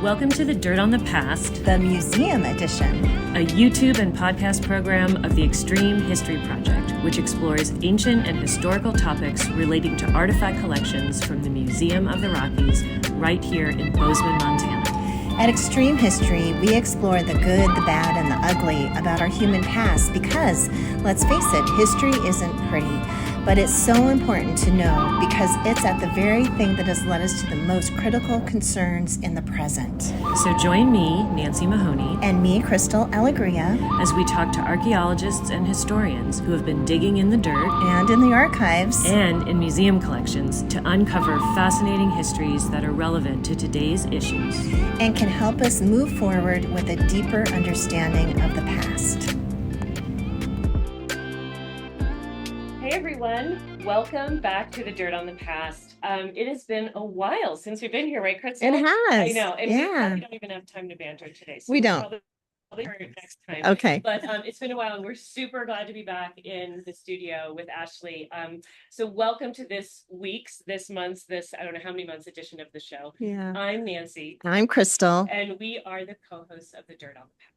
Welcome to the Dirt on the Past, the Museum Edition, a YouTube and podcast program of the Extreme History Project, which explores ancient and historical topics relating to artifact collections from the Museum of the Rockies right here in Bozeman, Montana. At Extreme History, we explore the good, the bad, and the ugly about our human past because, let's face it, history isn't pretty. But it's so important to know because it's at the very thing that has led us to the most critical concerns in the present. So join me, Nancy Mahoney, and me, Crystal Alegria, as we talk to archaeologists and historians who have been digging in the dirt and in the archives and in museum collections to uncover fascinating histories that are relevant to today's issues and can help us move forward with a deeper understanding of the past. Hey everyone, welcome back to the Dirt on the Past. It has been a while since we've been here, right, Crystal? It has. I know, and yeah. we don't even have time to banter today. So we don't. Probably next time. Okay. But it's been a while, and we're super glad to be back in the studio with Ashley. So welcome to this month's, I don't know how many months edition of the show. Yeah. I'm Nancy. I'm Crystal. And we are the co-hosts of the Dirt on the Past.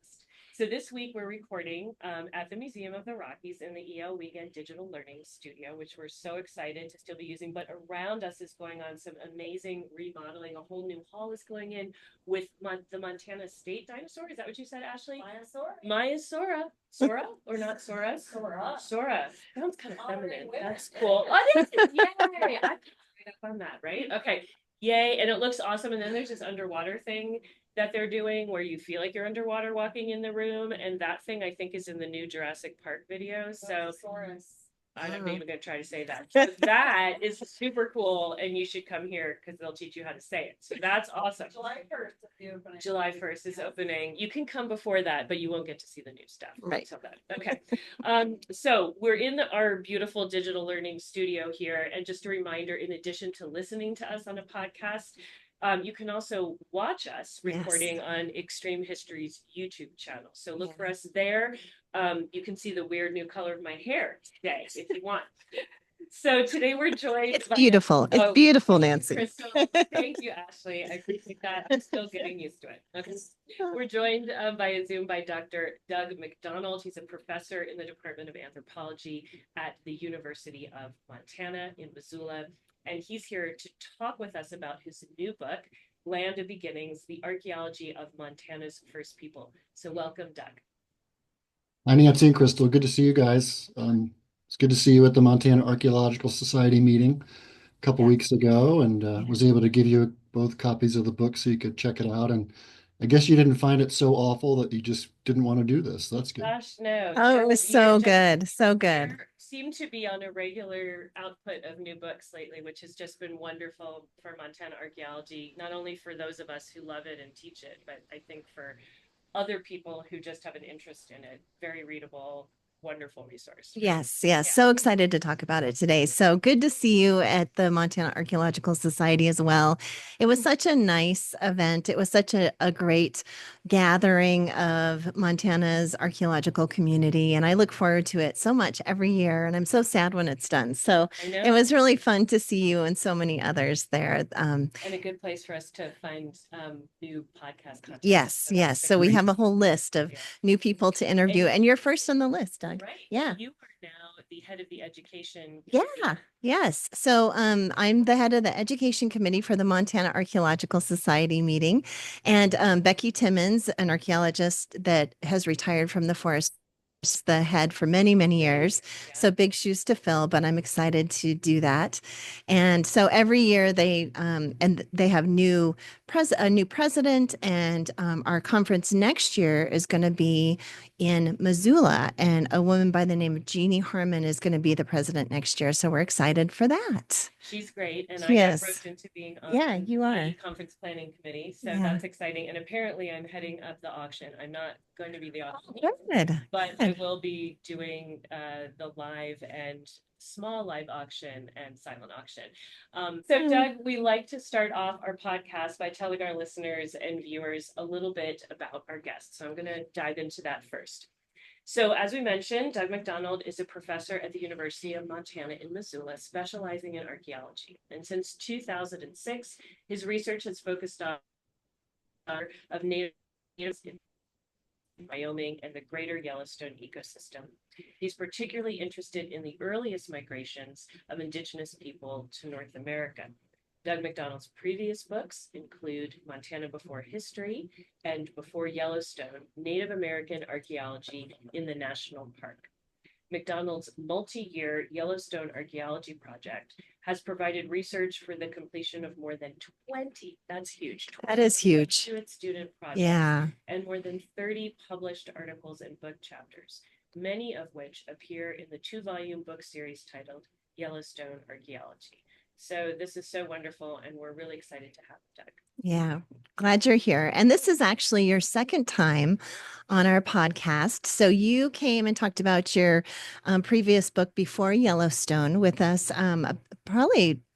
So this week we're recording at the Museum of the Rockies in the EL Weekend Digital Learning Studio, which we're so excited to still be using. But around us is going on some amazing remodeling. A whole new hall is going in with the Montana State dinosaur. Is that what you said, Ashley? Maiasaura. Sora or not Sora? Sora. Sounds kind of feminine. That's cool. Oh, yay! I picked right up on that, right? Okay. Yay. And it looks awesome. And then there's this underwater thing that they're doing where you feel like you're underwater walking in the room, and that thing I think is in the new Jurassic Park videos. So I'm not even going to try to say that. So that is super cool, and you should come here because they'll teach you how to say it. So that's awesome. July 1st is opening. You can come before that, but you won't get to see the new stuff. Right. So that. Okay. So we're in our beautiful digital learning studio here, and just a reminder, in addition to listening to us on a podcast, you can also watch us recording on Extreme History's YouTube channel. So look for us there. You can see the weird new color of my hair today if you want. So today we're joined. It's beautiful. It's beautiful, Nancy. Crystal, thank you, Ashley. I appreciate that. I'm still getting used to it. Okay. We're joined via Zoom by Dr. Doug MacDonald. He's a professor in the Department of Anthropology at the University of Montana in Missoula. And he's here to talk with us about his new book, Land of Beginnings, the Archaeology of Montana's First People. So welcome, Doug. Hi, Nancy and Crystal. Good to see you guys. It's good to see you at the Montana Archaeological Society meeting a couple weeks ago, and was able to give you both copies of the book so you could check it out. And I guess you didn't find it so awful that you just didn't want to do this. That's good. Gosh, no. Oh, it was so good. So good. Seem to be on a regular output of new books lately, which has just been wonderful for Montana archaeology, not only for those of us who love it and teach it, but I think for other people who just have an interest in it. Very readable, wonderful resource. Yes. So excited to talk about it today. So good to see you at the Montana Archaeological Society as well. It was such a nice event. It was such a great gathering of Montana's archaeological community, and I look forward to it so much every year, and I'm so sad when it's done. So it was really fun to see you and so many others there. And a good place for us to find new podcast content. Yes. So we have a whole list of new people to interview, and you're first on the list, Doug. Right. Yeah. You are now the head of the education. Yeah. Yes. So I'm the head of the education committee for the Montana Archaeological Society meeting. And Becky Timmons, an archaeologist that has retired from the forest, the head for many, many years. So big shoes to fill, but I'm excited to do that. And so every year they have a new president, and our conference next year is going to be in Missoula, and a woman by the name of Jeannie Harmon is going to be the president next year. So we're excited for that. She's great. And I got roped into being on the conference planning committee. So that's exciting. And apparently I'm heading up the auction. I'm not going to be the auction, but I will be doing the live and small live auction and silent auction. So Doug, we like to start off our podcast by telling our listeners and viewers a little bit about our guests. So I'm going to dive into that first. So as we mentioned, Doug MacDonald is a professor at the University of Montana in Missoula, specializing in archaeology. And since 2006, his research has focused on of native in Wyoming and the greater Yellowstone ecosystem. He's particularly interested in the earliest migrations of Indigenous people to North America. Doug MacDonald's previous books include Montana Before History and Before Yellowstone, Native American Archaeology in the National Park. MacDonald's multi-year Yellowstone archaeology project has provided research for the completion of more than 20, that's huge, That is huge. student projects, Yeah. and more than 30 published articles and book chapters, many of which appear in the 2-volume book series titled Yellowstone Archaeology. So this is so wonderful, and we're really excited to have Doug. Yeah, glad you're here. And this is actually your second time on our podcast. So you came and talked about your previous book Before Yellowstone with us.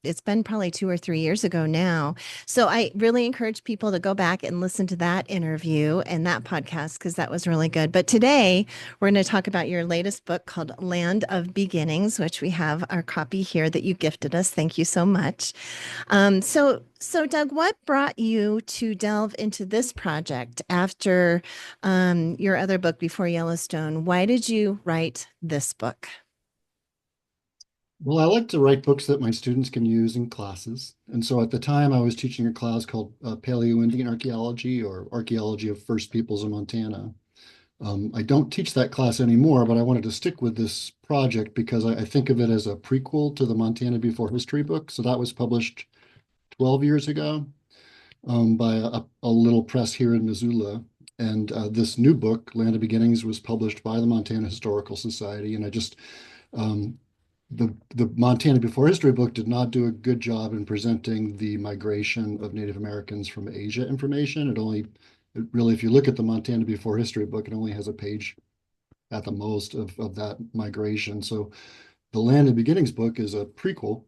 It's been probably 2 or 3 years ago now. So I really encourage people to go back and listen to that interview and that podcast because that was really good. But today we're going to talk about your latest book called Land of Beginnings, which we have our copy here that you gifted us. Thank you so much. So Doug, what brought you to delve into this project after your other book Before Yellowstone? Why did you write this book? Well, I like to write books that my students can use in classes. And so at the time, I was teaching a class called Paleo-Indian Archaeology or Archaeology of First Peoples in Montana. I don't teach that class anymore, but I wanted to stick with this project because I think of it as a prequel to the Montana Before History book. So that was published 12 years ago by a little press here in Missoula. And this new book, Land of Beginnings, was published by the Montana Historical Society. And I just the Montana Before History book did not do a good job in presenting the migration of Native Americans from Asia information. It really, if you look at the Montana Before History book, it only has a page at the most of that migration. So the Land of Beginnings book is a prequel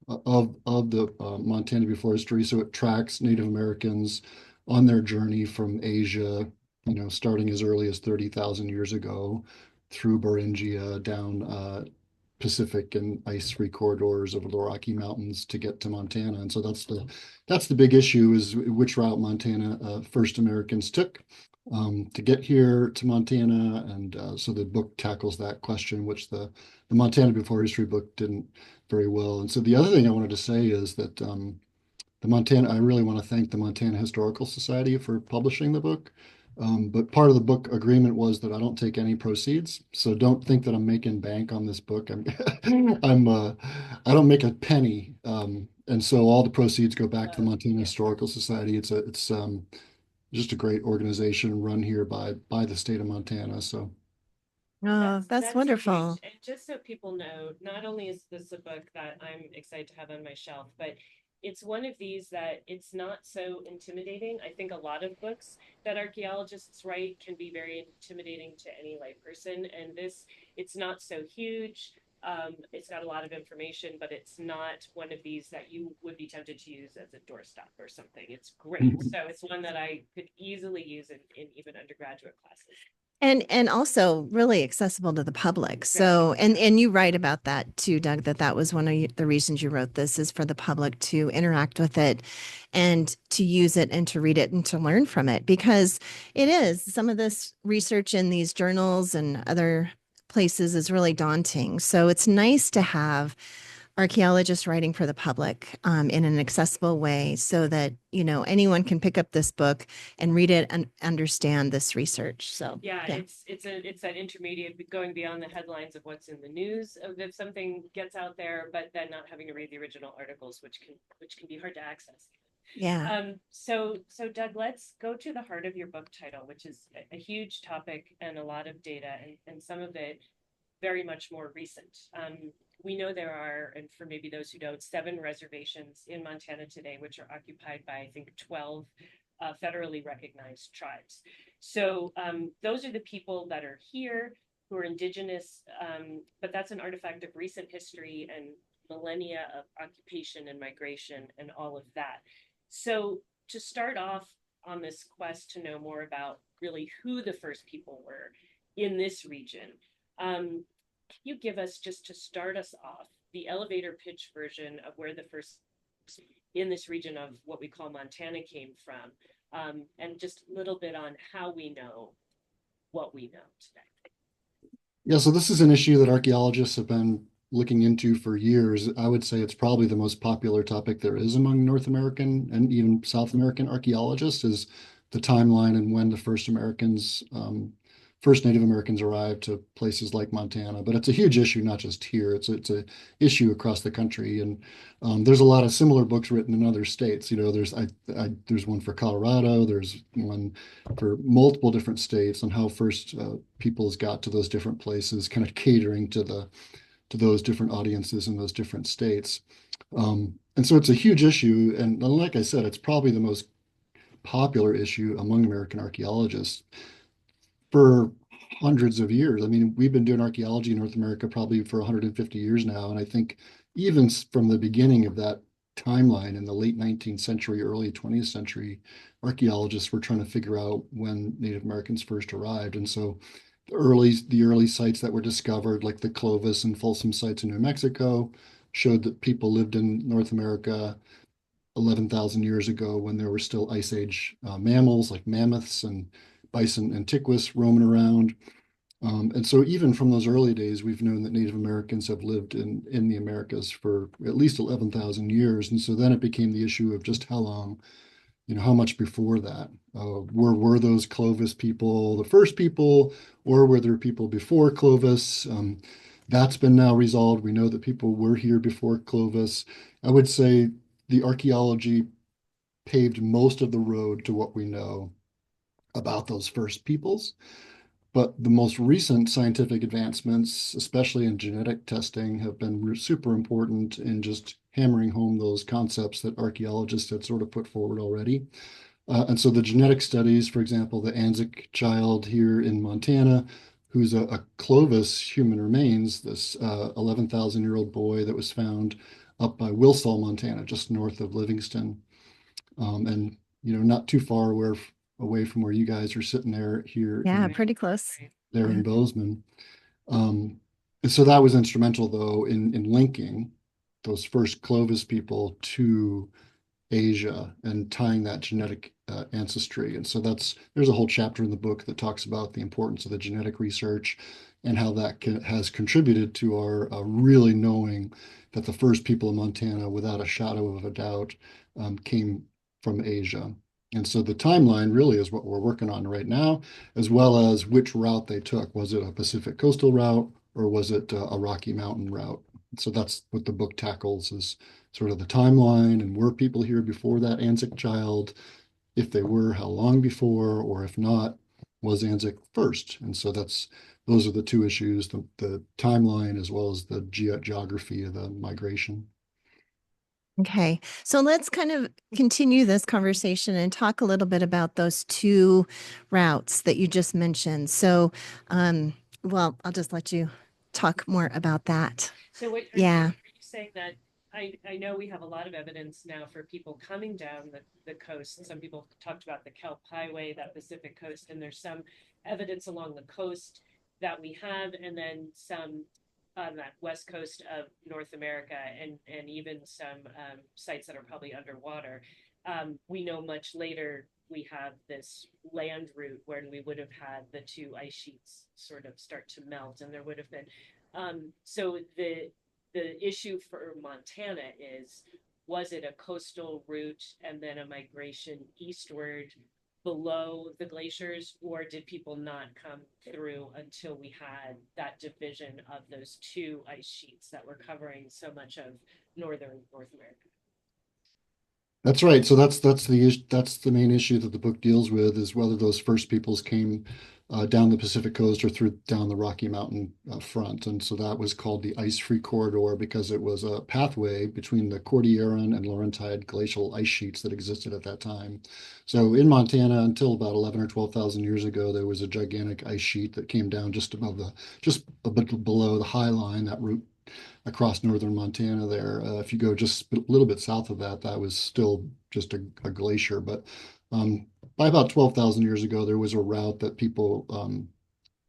of the Montana Before History. So it tracks Native Americans on their journey from Asia, starting as early as 30,000 years ago through Beringia down Pacific and ice-free corridors over the Rocky Mountains to get to Montana. And so that's the big issue is which route Montana first Americans took to get here to Montana. And so the book tackles that question, which the Montana Before History book didn't very well. And so the other thing I wanted to say is that I really want to thank the Montana Historical Society for publishing the book. But part of the book agreement was that I don't take any proceeds. So don't think that I'm making bank on this book. I don't make a penny. And so all the proceeds go back to the Montana Historical Society. It's just a great organization run here by the state of Montana. So Oh, that's wonderful. Huge. And just so people know, not only is this a book that I'm excited to have on my shelf, but it's one of these that it's not so intimidating. I think a lot of books that archaeologists write can be very intimidating to any layperson. And it's not so huge. It's got a lot of information, but it's not one of these that you would be tempted to use as a doorstop or something. It's great. So it's one that I could easily use in even undergraduate classes. And also really accessible to the public. So, and you write about that too, Doug, that was one of the reasons you wrote this is for the public to interact with it and to use it and to read it and to learn from it, because it is some of this research in these journals and other places is really daunting. So it's nice to have archaeologists writing for the public in an accessible way so that, anyone can pick up this book and read it and understand this research. So yeah. It's that intermediate going beyond the headlines of what's in the news of if something gets out there, but then not having to read the original articles, which can be hard to access. Yeah. So Doug, let's go to the heart of your book title, which is a huge topic and a lot of data and some of it very much more recent. We know there are, and for maybe those who don't, 7 reservations in Montana today, which are occupied by, I think, 12 federally recognized tribes. So those are the people that are here who are Indigenous, but that's an artifact of recent history and millennia of occupation and migration and all of that. So to start off on this quest to know more about really who the first people were in this region, can you give us, just to start us off, the elevator pitch version of where the first in this region of what we call Montana came from? and just a little bit on how we know what we know today. Yeah, so this is an issue that archaeologists have been looking into for years. I would say it's probably the most popular topic there is among North American and even South American archaeologists is the timeline and when the first Native Americans arrived to places like Montana. But it's a huge issue, not just here. It's a issue across the country, and there's a lot of similar books written in other states. There's one for Colorado. There's one for multiple different states on how first peoples got to those different places, kind of catering to those different audiences in those different states. And so it's a huge issue, and like I said, it's probably the most popular issue among American archaeologists for hundreds of years. I mean, we've been doing archaeology in North America probably for 150 years now, and I think even from the beginning of that timeline in the late 19th century, early 20th century, archaeologists were trying to figure out when Native Americans first arrived. And so the early sites that were discovered, like the Clovis and Folsom sites in New Mexico, showed that people lived in North America 11,000 years ago when there were still Ice Age mammals like mammoths and bison antiquus roaming around. And so even from those early days, we've known that Native Americans have lived in the Americas for at least 11,000 years. And so then it became the issue of just how long, how much before that? Were those Clovis people the first people, or were there people before Clovis? That's been now resolved. We know that people were here before Clovis. I would say the archaeology paved most of the road to what we know about those first peoples. But the most recent scientific advancements, especially in genetic testing, have been super important in just hammering home those concepts that archaeologists had sort of put forward already. And so the genetic studies, for example, the Anzick child here in Montana, who's a Clovis human remains, this 11,000-year-old boy that was found up by Wilsall, Montana, just north of Livingston. And, not too far away from where you guys are sitting there here Yeah, pretty close. there Yeah. in Bozeman. And so that was instrumental, though, in linking those first Clovis people to Asia and tying that genetic ancestry. And so there's a whole chapter in the book that talks about the importance of the genetic research and how that has contributed to our really knowing that the first people in Montana, without a shadow of a doubt, came from Asia. And so the timeline really is what we're working on right now, as well as which route they took. Was it a Pacific coastal route or was it a Rocky Mountain route? So that's what the book tackles is sort of the timeline and were people here before that Anzick child? If they were, how long before? Or if not, was Anzick first? And so those are the two issues, the timeline as well as the geography of the migration. Okay, so let's kind of continue this conversation and talk a little bit about those two routes that you just mentioned. So, well, I'll just let you talk more about that. So what Yeah. are you saying that I know we have a lot of evidence now for people coming down the coast. Some people talked about the Kelp Highway, that Pacific coast, and there's some evidence along the coast that we have, and then some on that west coast of North America, and even some sites that are probably underwater. We know much later we have this land route where we would have had the two ice sheets sort of start to melt, and there would have been so the issue for Montana is, was it a coastal route and then a migration eastward below the glaciers, or did people not come through until we had that division of those two ice sheets that were covering so much of northern North America? That's right. So that's the main issue that the book deals with is whether those first peoples came down the Pacific coast or down the Rocky Mountain front. And so that was called the ice-free corridor because it was a pathway between the Cordilleran and Laurentide glacial ice sheets that existed at that time. So in Montana, until about 11 or 12,000 years ago, there was a gigantic ice sheet that came down just a bit below the high line, that route across northern Montana there. If you go just a little bit south of that, that was still just a glacier. But by about 12,000 years ago, there was a route that people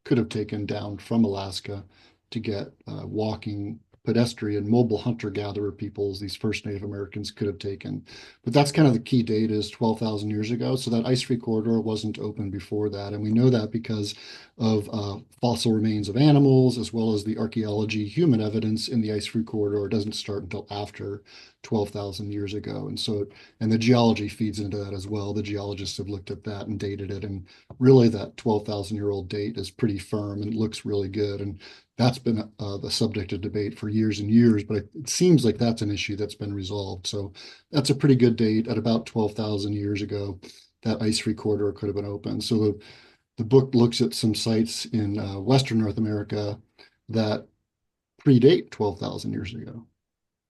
could have taken down from Alaska to get walking pedestrian mobile hunter-gatherer peoples these first Native Americans could have taken. But that's kind of the key date is 12,000 years ago. So that ice-free corridor wasn't open before that. And we know that because of fossil remains of animals, as well as the archaeology human evidence in the ice-free corridor. It doesn't start until after 12,000 years ago. And so, and the geology feeds into that as well. The geologists have looked at that and dated it. And really that 12,000-year-old date is pretty firm and looks really good. And that's been the subject of debate for years and years, but it seems like that's an issue that's been resolved. So that's a pretty good date. At about 12,000 years ago, that ice-free corridor could have been open. So the book looks at some sites in Western North America that predate 12,000 years ago,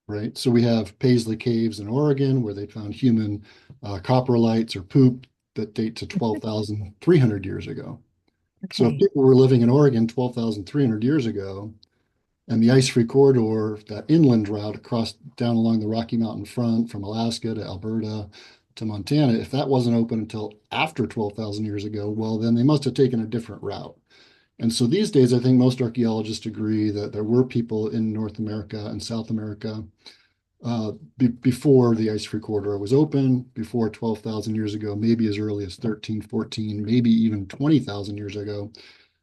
right? So we have Paisley Caves in Oregon, where they found human coprolites or poop that date to 12,300 years ago. So if Okay. people were living in Oregon 12,300 years ago, and the ice-free corridor, that inland route across down along the Rocky Mountain front from Alaska to Alberta to Montana, if that wasn't open until after 12,000 years ago, well, then they must have taken a different route. And so these days, I think most archaeologists agree that there were people in North America and South America before the ice-free corridor was open, before 12,000 years ago, maybe as early as 13, 14, maybe even 20,000 years ago.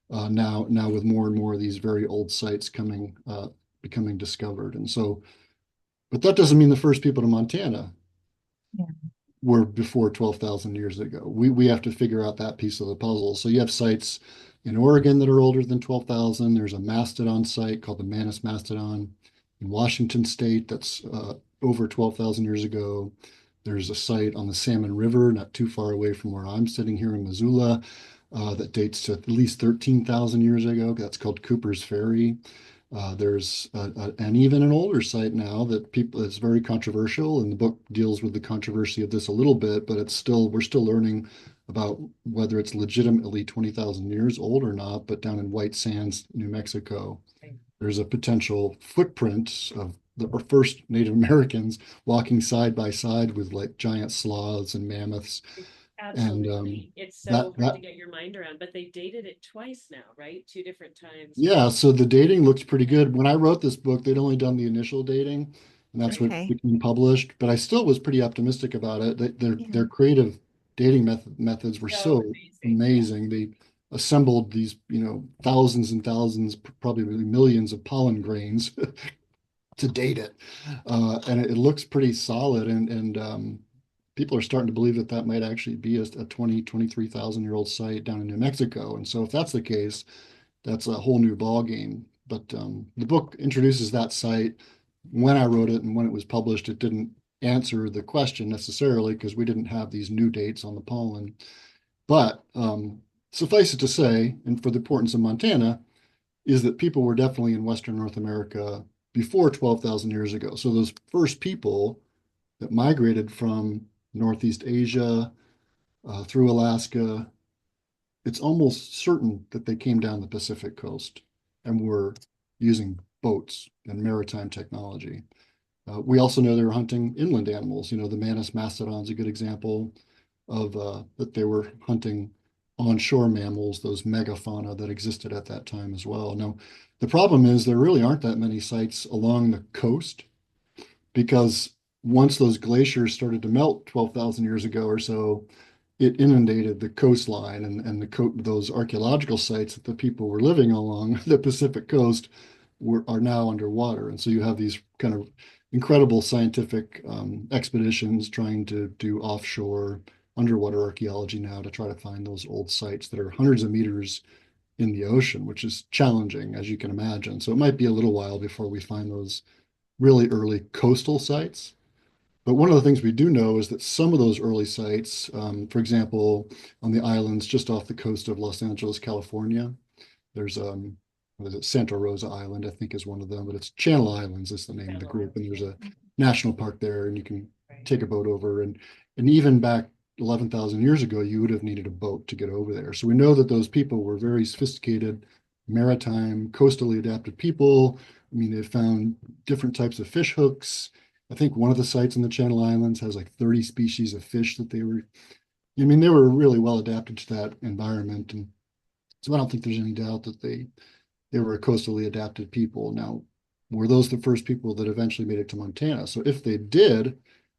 Now with more and more of these very old sites becoming discovered. And so, but that doesn't mean the first people to Montana Yeah. were before 12,000 years ago. We have to figure out that piece of the puzzle. So you have sites in Oregon that are older than 12,000. There's a mastodon site called the Manus Mastodon in Washington State that's over 12,000 years ago. There's a site on the Salmon River, not too far away from where I'm sitting here in Missoula, that dates to at least 13,000 years ago. That's called Cooper's Ferry. There's and even an older site now that people it's very controversial, and the book deals with the controversy of this a little bit, but we're still learning about whether it's legitimately 20,000 years old or not. But down in White Sands, New Mexico, there's a potential footprint of the first Native Americans walking side by side with like giant sloths and mammoths. Absolutely. It's so hard That to get your mind around, but they dated it twice now, right? Two different times. Yeah, so the dating looks pretty good. When I wrote this book, they'd only done the initial dating, and that's what Okay. became published. But I still was pretty optimistic about it. Yeah. Their creative dating methods were So so amazing. amazing. They assembled these, thousands and thousands, probably millions of pollen grains to date it, and it looks pretty solid. And people are starting to believe that that might actually be a 23,000-year-old site down in New Mexico. And so if that's the case, that's a whole new ball game. But the book introduces that site. When I wrote it and when it was published, it didn't answer the question necessarily because we didn't have these new dates on the pollen. But suffice it to say, and for the importance of Montana, is that people were definitely in Western North America before 12,000 years ago. So those first people that migrated from Northeast Asia through Alaska, it's almost certain that they came down the Pacific coast and were using boats and maritime technology. We also know they were hunting inland animals. The Manus mastodon is a good example of that they were hunting onshore mammals, those megafauna that existed at that time as well. Now, the problem is there really aren't that many sites along the coast because once those glaciers started to melt 12,000 years ago or so, it inundated the coastline and those archaeological sites that the people were living along the Pacific coast are now underwater. And so you have these kind of incredible scientific expeditions trying to do offshore underwater archaeology now to try to find those old sites that are hundreds of meters in the ocean, which is challenging, as you can imagine. So it might be a little while before we find those really early coastal sites. But one of the things we do know is that some of those early sites, for example, on the islands just off the coast of Los Angeles, California, there's what is it, Santa Rosa Island, I think is one of them, but it's Channel Islands is the name of the group, and there's a national park there, and you can take a boat over, and even back 11,000 years ago, you would have needed a boat to get over there. So we know that those people were very sophisticated, maritime, coastally adapted people. I mean, they found different types of fish hooks. I think one of the sites in the Channel Islands has like 30 species of fish that they were really well adapted to that environment. And so I don't think there's any doubt that they were a coastally adapted people. Now, were those the first people that eventually made it to Montana? So if they did,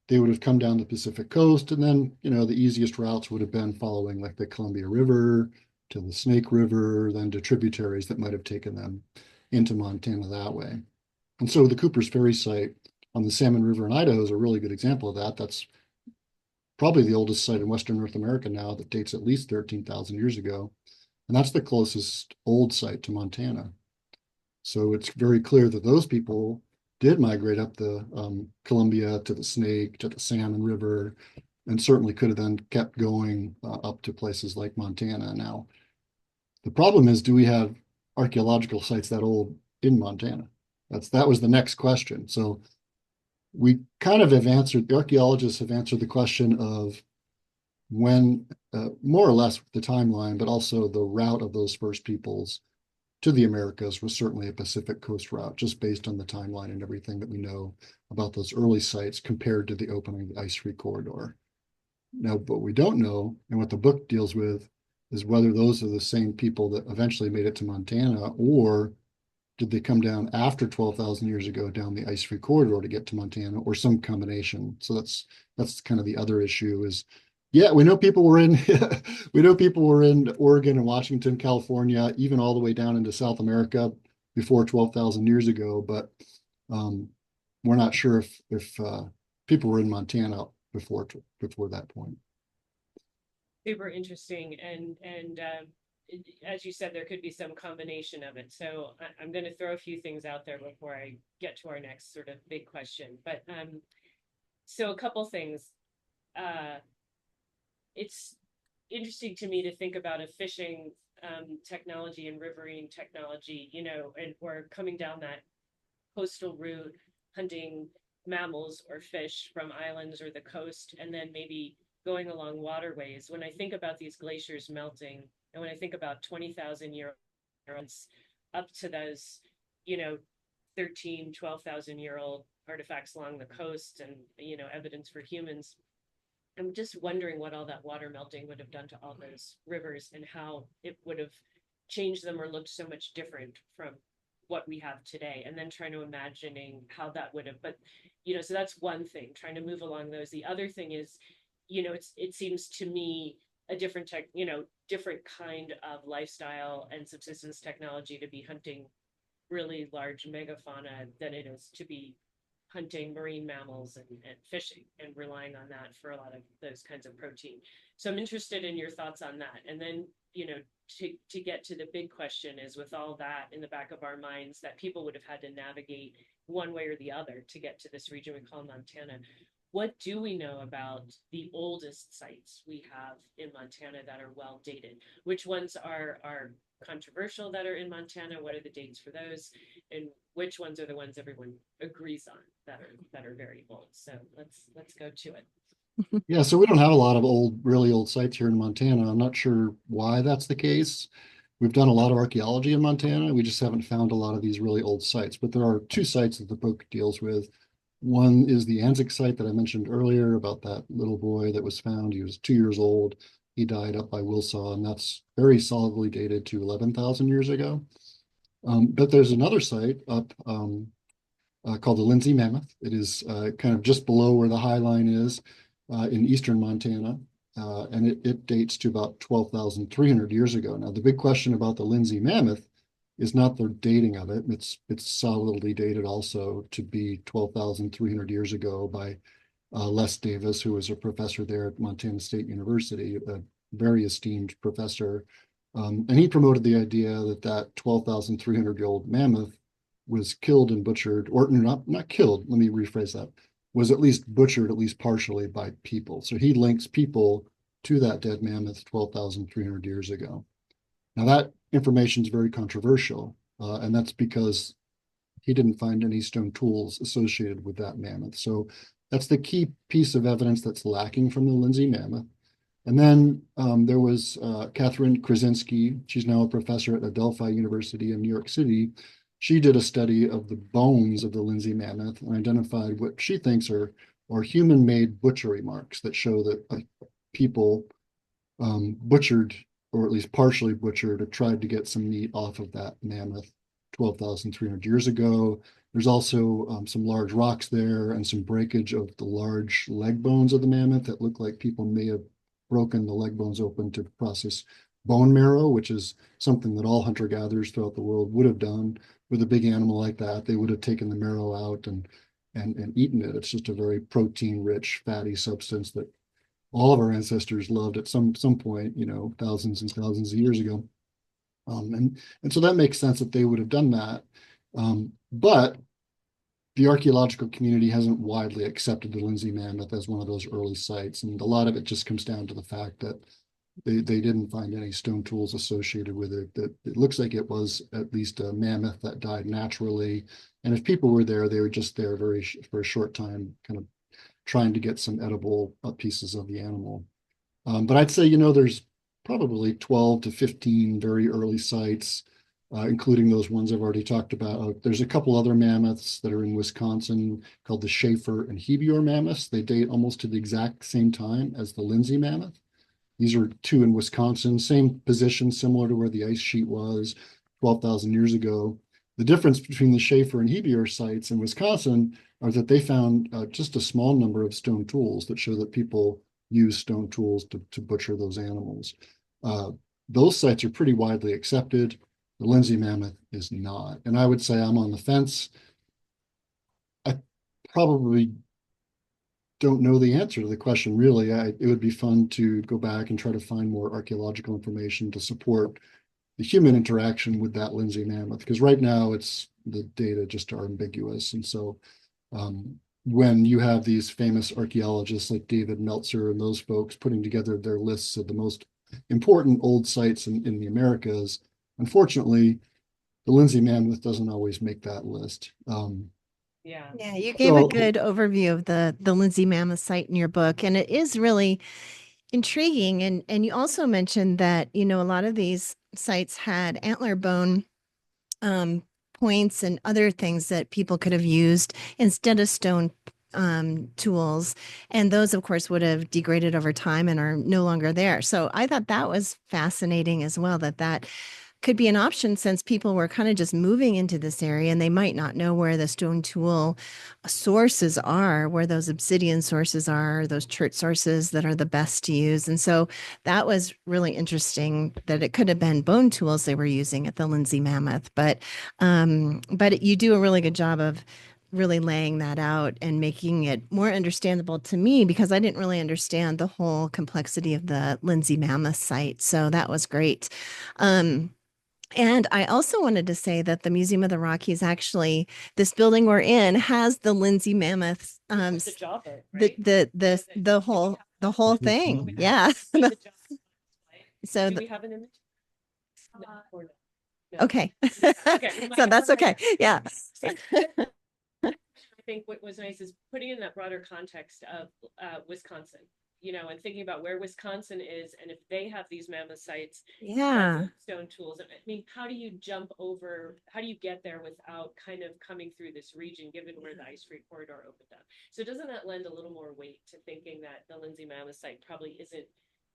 they would have come down the Pacific coast, and then, the easiest routes would have been following like the Columbia River to the Snake River, then to tributaries that might have taken them into Montana that way. And so the Cooper's Ferry site on the Salmon River in Idaho is a really good example of that. That's probably the oldest site in Western North America now that dates at least 13,000 years ago. And that's the closest old site to Montana. So it's very clear that those people did migrate up the Columbia to the Snake, to the Salmon River, and certainly could have then kept going up to places like Montana. Now, the problem is, do we have archaeological sites that old in Montana? That was the next question. So we kind of the archaeologists have answered the question of when, more or less the timeline, but also the route of those first peoples to the Americas was certainly a Pacific Coast route, just based on the timeline and everything that we know about those early sites compared to the opening of the ice-free corridor. Now, what we don't know, and what the book deals with, is whether those are the same people that eventually made it to Montana, or did they come down after 12,000 years ago down the ice-free corridor to get to Montana, or some combination. So that's kind of the other issue is, yeah, we know people were in Oregon and Washington, California, even all the way down into South America before 12,000 years ago, but we're not sure if people were in Montana before that point. Super interesting, and as you said, there could be some combination of it. So I'm going to throw a few things out there before I get to our next sort of big question. But so a couple things. It's interesting to me to think about a fishing technology and riverine technology, and we're coming down that coastal route, hunting mammals or fish from islands or the coast, and then maybe going along waterways. When I think about these glaciers melting, and when I think about 20,000 year olds up to those, 13, 12,000 year old artifacts along the coast and, evidence for humans, I'm just wondering what all that water melting would have done to all those rivers and how it would have changed them or looked so much different from what we have today. And then trying to imagining how that would have, but, so that's one thing, trying to move along those. The other thing is, it seems to me a different different kind of lifestyle and subsistence technology to be hunting really large megafauna than it is to be hunting marine mammals and fishing and relying on that for a lot of those kinds of protein. So I'm interested in your thoughts on that. And then, to get to the big question is, with all that in the back of our minds that people would have had to navigate one way or the other to get to this region we call Montana, what do we know about the oldest sites we have in Montana that are well dated? Which ones are controversial that are in Montana? What are the dates for those? And which ones are the ones everyone agrees on that are very old? So let's go to it. Yeah, so we don't have a lot of really old sites here in Montana. I'm not sure why that's the case. We've done a lot of archaeology in Montana. We just haven't found a lot of these really old sites, but there are two sites that the book deals with. One is the Anzick site that I mentioned earlier about that little boy that was found. He was 2 years old. He died up by Wilsaw, and that's very solidly dated to 11,000 years ago. But there's another site up called the Lindsey Mammoth. It is kind of just below where the High Line is in eastern Montana, and it dates to about 12,300 years ago. Now, the big question about the Lindsey Mammoth is not the dating of it. It's solidly dated also to be 12,300 years ago by Les Davis, who was a professor there at Montana State University, a very esteemed professor. And he promoted the idea that 12,300-year-old mammoth was killed and butchered, or not killed, let me rephrase that, was at least butchered, at least partially, by people. So he links people to that dead mammoth 12,300 years ago. Now, that information is very controversial, and that's because he didn't find any stone tools associated with that mammoth. So that's the key piece of evidence that's lacking from the Lindsey Mammoth. And then there was Catherine Krasinski. She's now a professor at Adelphi University in New York City. She did a study of the bones of the Lindsey Mammoth and identified what she thinks are human-made butchery marks that show that people butchered, or at least partially butchered, or tried to get some meat off of that mammoth 12,300 years ago. There's also some large rocks there and some breakage of the large leg bones of the mammoth that look like people may have broken the leg bones open to process bone marrow, which is something that all hunter-gatherers throughout the world would have done with a big animal like that. They would have taken the marrow out and eaten it. It's just a very protein-rich, fatty substance that all of our ancestors loved at some point, thousands and thousands of years ago. And so that makes sense that they would have done that. But the archaeological community hasn't widely accepted the Lindsey Mammoth as one of those early sites. And a lot of it just comes down to the fact that they didn't find any stone tools associated with it. That it looks like it was at least a mammoth that died naturally. And if people were there, they were just there for a short time, kind of trying to get some edible pieces of the animal. But I'd say, there's probably 12 to 15 very early sites, including those ones I've already talked about. There's a couple other mammoths that are in Wisconsin called the Schaefer and Hebior mammoths. They date almost to the exact same time as the Lindsey Mammoth. These are two in Wisconsin, same position, similar to where the ice sheet was 12,000 years ago. The difference between the Schaefer and Hebior sites in Wisconsin are that they found just a small number of stone tools that show that people use stone tools to butcher those animals. Those sites are pretty widely accepted. The Lindsey Mammoth is not. And I would say I'm on the fence. I probably don't know the answer to the question, really. It would be fun to go back and try to find more archaeological information to support the human interaction with that Lindsey Mammoth, because right now the data just are ambiguous. And so when you have these famous archaeologists like David Meltzer and those folks putting together their lists of the most important old sites in the Americas, unfortunately, the Lindsey Mammoth doesn't always make that list. Yeah, you gave a good overview of the Lindsey Mammoth site in your book, and it is really intriguing. And you also mentioned that, a lot of these sites had antler bone points and other things that people could have used instead of stone tools. And those, of course, would have degraded over time and are no longer there. So I thought that was fascinating as well, that could be an option, since people were kind of just moving into this area and they might not know where the stone tool sources are, where those obsidian sources are, those chert sources that are the best to use. And so that was really interesting, that it could have been bone tools they were using at the Lindsey Mammoth. But you do a really good job of really laying that out and making it more understandable to me, because I didn't really understand the whole complexity of the Lindsey Mammoth site. So that was great. And I also wanted to say that the Museum of the Rockies, actually, this building we're in, has the Lindsey Mammoth, The Jobber, right? the whole thing. Yeah. So do we have an image? No, or no? No. Okay. Okay. So that's okay. Yeah. I think what was nice is putting in that broader context of Wisconsin, and thinking about where Wisconsin is, and if they have these mammoth sites, Yeah. stone tools. I mean, how do you get there without kind of coming through this region, given where the ice free corridor opened up? So doesn't that lend a little more weight to thinking that the Lindsey Mammoth site probably isn't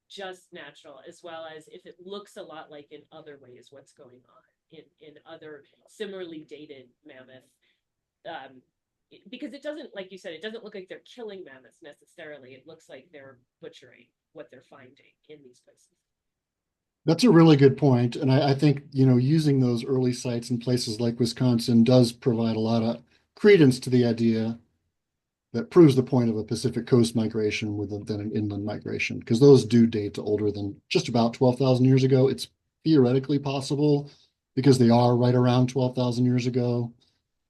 just natural, as well as if it looks a lot like in other ways what's going on in other similarly dated mammoth, because it doesn't, like you said, it doesn't look like they're killing mammoths necessarily. It looks like they're butchering what they're finding in these places. That's a really good point. And I think, using those early sites in places like Wisconsin does provide a lot of credence to the idea that proves the point of a Pacific Coast migration than an inland migration, because those do date to older than just about 12,000 years ago. It's theoretically possible, because they are right around 12,000 years ago,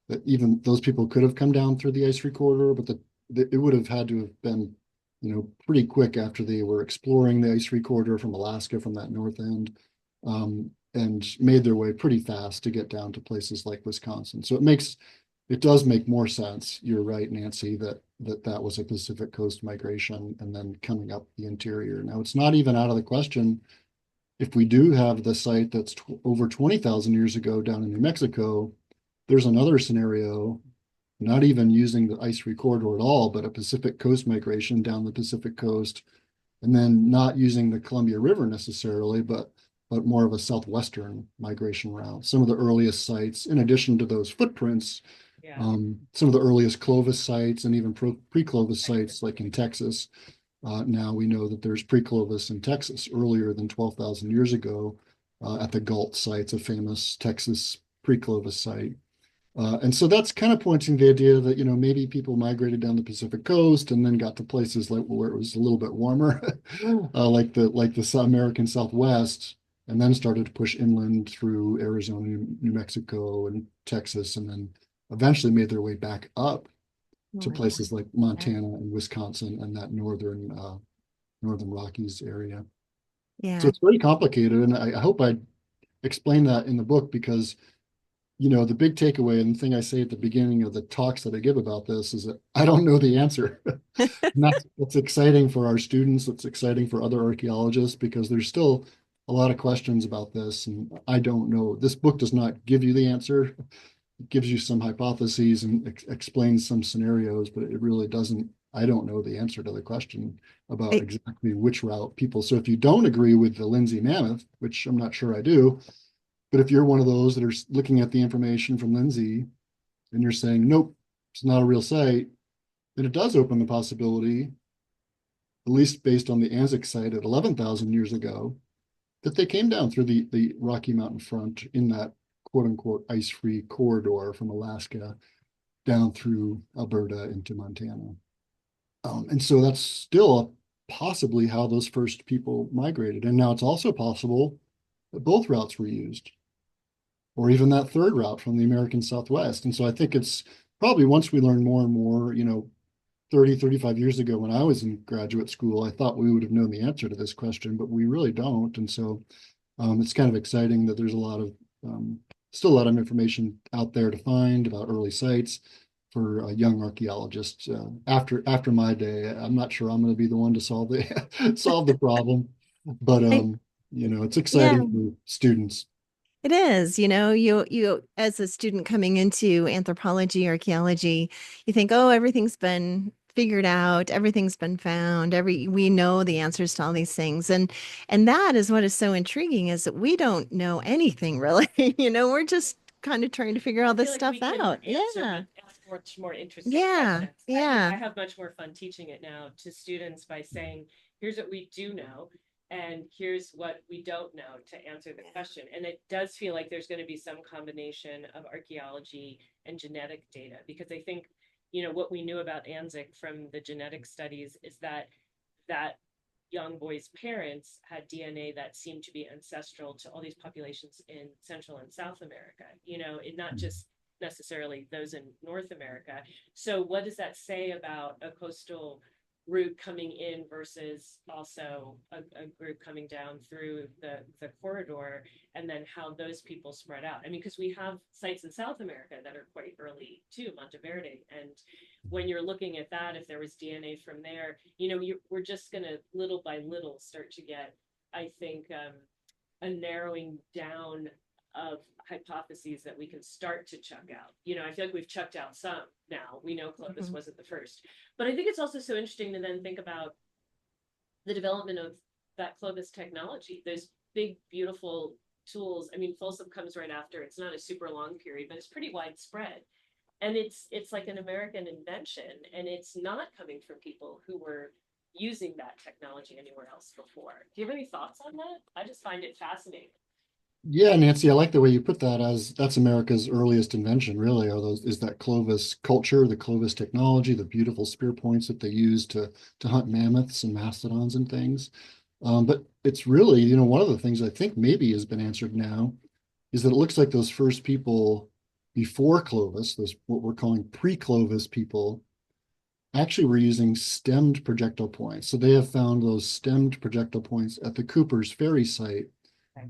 that even those people could have come down through the ice free corridor, but it would have had to have been, pretty quick after they were exploring the ice free corridor from Alaska, from that north end, and made their way pretty fast to get down to places like Wisconsin. So it does make more sense. You're right, Nancy, that was a Pacific Coast migration and then coming up the interior. Now, it's not even out of the question, if we do have the site that's over 20,000 years ago down in New Mexico, there's another scenario, not even using the ice free corridor at all, but a Pacific Coast migration down the Pacific Coast, and then not using the Columbia River necessarily, but more of a southwestern migration route. Some of the earliest sites, in addition to those footprints, Yeah. Some of the earliest Clovis sites and even pre-Clovis sites like in Texas. Now we know that there's pre-Clovis in Texas earlier than 12,000 years ago at the Galt site, a famous Texas pre-Clovis site. And so that's kind of pointing to the idea that, maybe people migrated down the Pacific coast and then got to places like where it was a little bit warmer, like the American Southwest, and then started to push inland through Arizona, New Mexico, and Texas, and then eventually made their way back up to places like Montana and Wisconsin and that northern Rockies area. So Yeah. it's very complicated, and I hope I explain that in the book because the big takeaway and the thing I say at the beginning of the talks that I give about this is that I don't know the answer. And that's exciting for our students. It's exciting for other archaeologists because there's still a lot of questions about this, and I don't know. This book does not give you the answer. It gives you some hypotheses and explains some scenarios, but it really doesn't. I don't know the answer to the question about I, exactly which route people. So if you don't agree with the Lindsey Mammoth, which I'm not sure I do, but if you're one of those that are looking at the information from Lindsey and you're saying, nope, it's not a real site, then it does open the possibility, at least based on the Anzick site at 11,000 years ago, that they came down through the Rocky Mountain front in that quote unquote ice-free corridor from Alaska down through Alberta into Montana. And so that's still possibly how those first people migrated. And now it's also possible that both routes were used, or even that third route from the American Southwest. And so I think it's probably once we learn more and more, 30, 35 years ago when I was in graduate school, I thought we would have known the answer to this question, but we really don't. And so it's kind of exciting that there's still a lot of information out there to find about early sites for young archaeologists. After my day, I'm not sure I'm going to be the one to solve the problem, but I, it's yeah. exciting for students. It is, you as a student coming into anthropology, archaeology, you think, oh, everything's been figured out, everything's been found, we know the answers to all these things. And that is what is so intriguing is that we don't know anything really. We're just kind of trying to figure all I this feel like stuff we can out. answer, Yeah. but ask much more interesting Yeah. questions. I Yeah. have much more fun teaching it now to students by saying, here's what we do know, and here's what we don't know to answer the question. And it does feel like there's going to be some combination of archaeology and genetic data, because I think, what we knew about Anzick from the genetic studies is that young boy's parents had DNA that seemed to be ancestral to all these populations in Central and South America, not just necessarily those in North America. So what does that say about a coastal route coming in versus also a group coming down through the corridor, and then how those people spread out? I mean, because we have sites in South America that are quite early too, Monteverde, and when you're looking at that, if there was DNA from there, we're just going to little by little start to get, I think, a narrowing down of hypotheses that we can start to chuck out. I feel like we've chucked out some now. We know Clovis wasn't the first. But I think it's also so interesting to then think about the development of that Clovis technology, those big, beautiful tools. I mean, Folsom comes right after. It's not a super long period, but it's pretty widespread. And it's like an American invention, and it's not coming from people who were using that technology anywhere else before. Do you have any thoughts on that? I just find it fascinating. Yeah, Nancy, I like the way you put that as that's America's earliest invention, really, is that Clovis culture, the Clovis technology, the beautiful spear points that they used to hunt mammoths and mastodons and things. But it's really, one of the things I think maybe has been answered now is that it looks like those first people before Clovis, those what we're calling pre-Clovis people, actually were using stemmed projectile points. So they have found those stemmed projectile points at the Cooper's Ferry site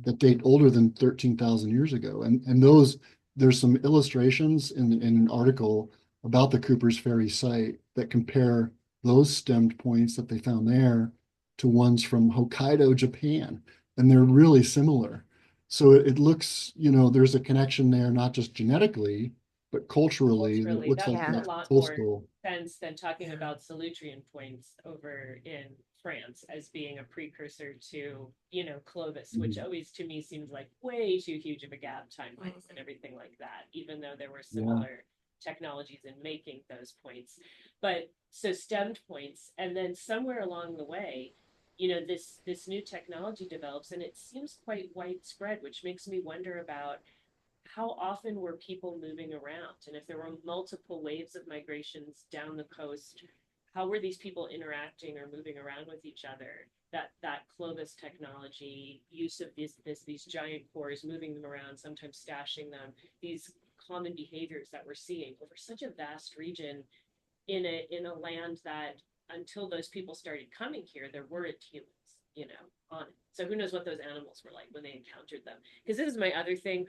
that date older than 13,000 years ago. And there's some illustrations in an article about the Cooper's Ferry site that compare those stemmed points that they found there to ones from Hokkaido, Japan. And they're really similar. So it looks, there's a connection there, not just genetically, but culturally. And it Culturally, looks that like makes Yeah. a that lot more coastal. sense than talking Yeah. about Salutrian points over in France as being a precursor to, Clovis, which always to me seems like way too huge of a gap time-wise and everything like that, even though there were Yeah. similar technologies in making those points. But so stemmed points, and then somewhere along the way, this new technology develops, and it seems quite widespread, which makes me wonder about how often were people moving around, and if there were multiple waves of migrations down the coast, how were these people interacting or moving around with each other? That Clovis technology, use of these giant cores, moving them around, sometimes stashing them, these common behaviors that we're seeing over such a vast region in a land that until those people started coming here, there weren't humans, on it. So who knows what those animals were like when they encountered them? Because this is my other thing.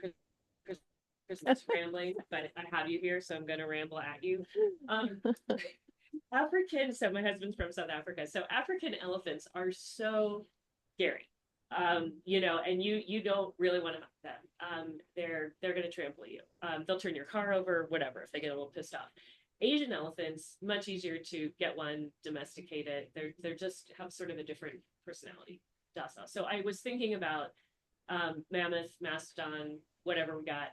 Christmas rambling, but I have you here, so I'm going to ramble at you. So my husband's from South Africa. So African elephants are so scary, and you don't really want to hunt them. They're going to trample you. They'll turn your car over, whatever, if they get a little pissed off. Asian elephants, much easier to get one domesticated. They're just have sort of a different personality, docile. So I was thinking about mammoth, mastodon, whatever we got.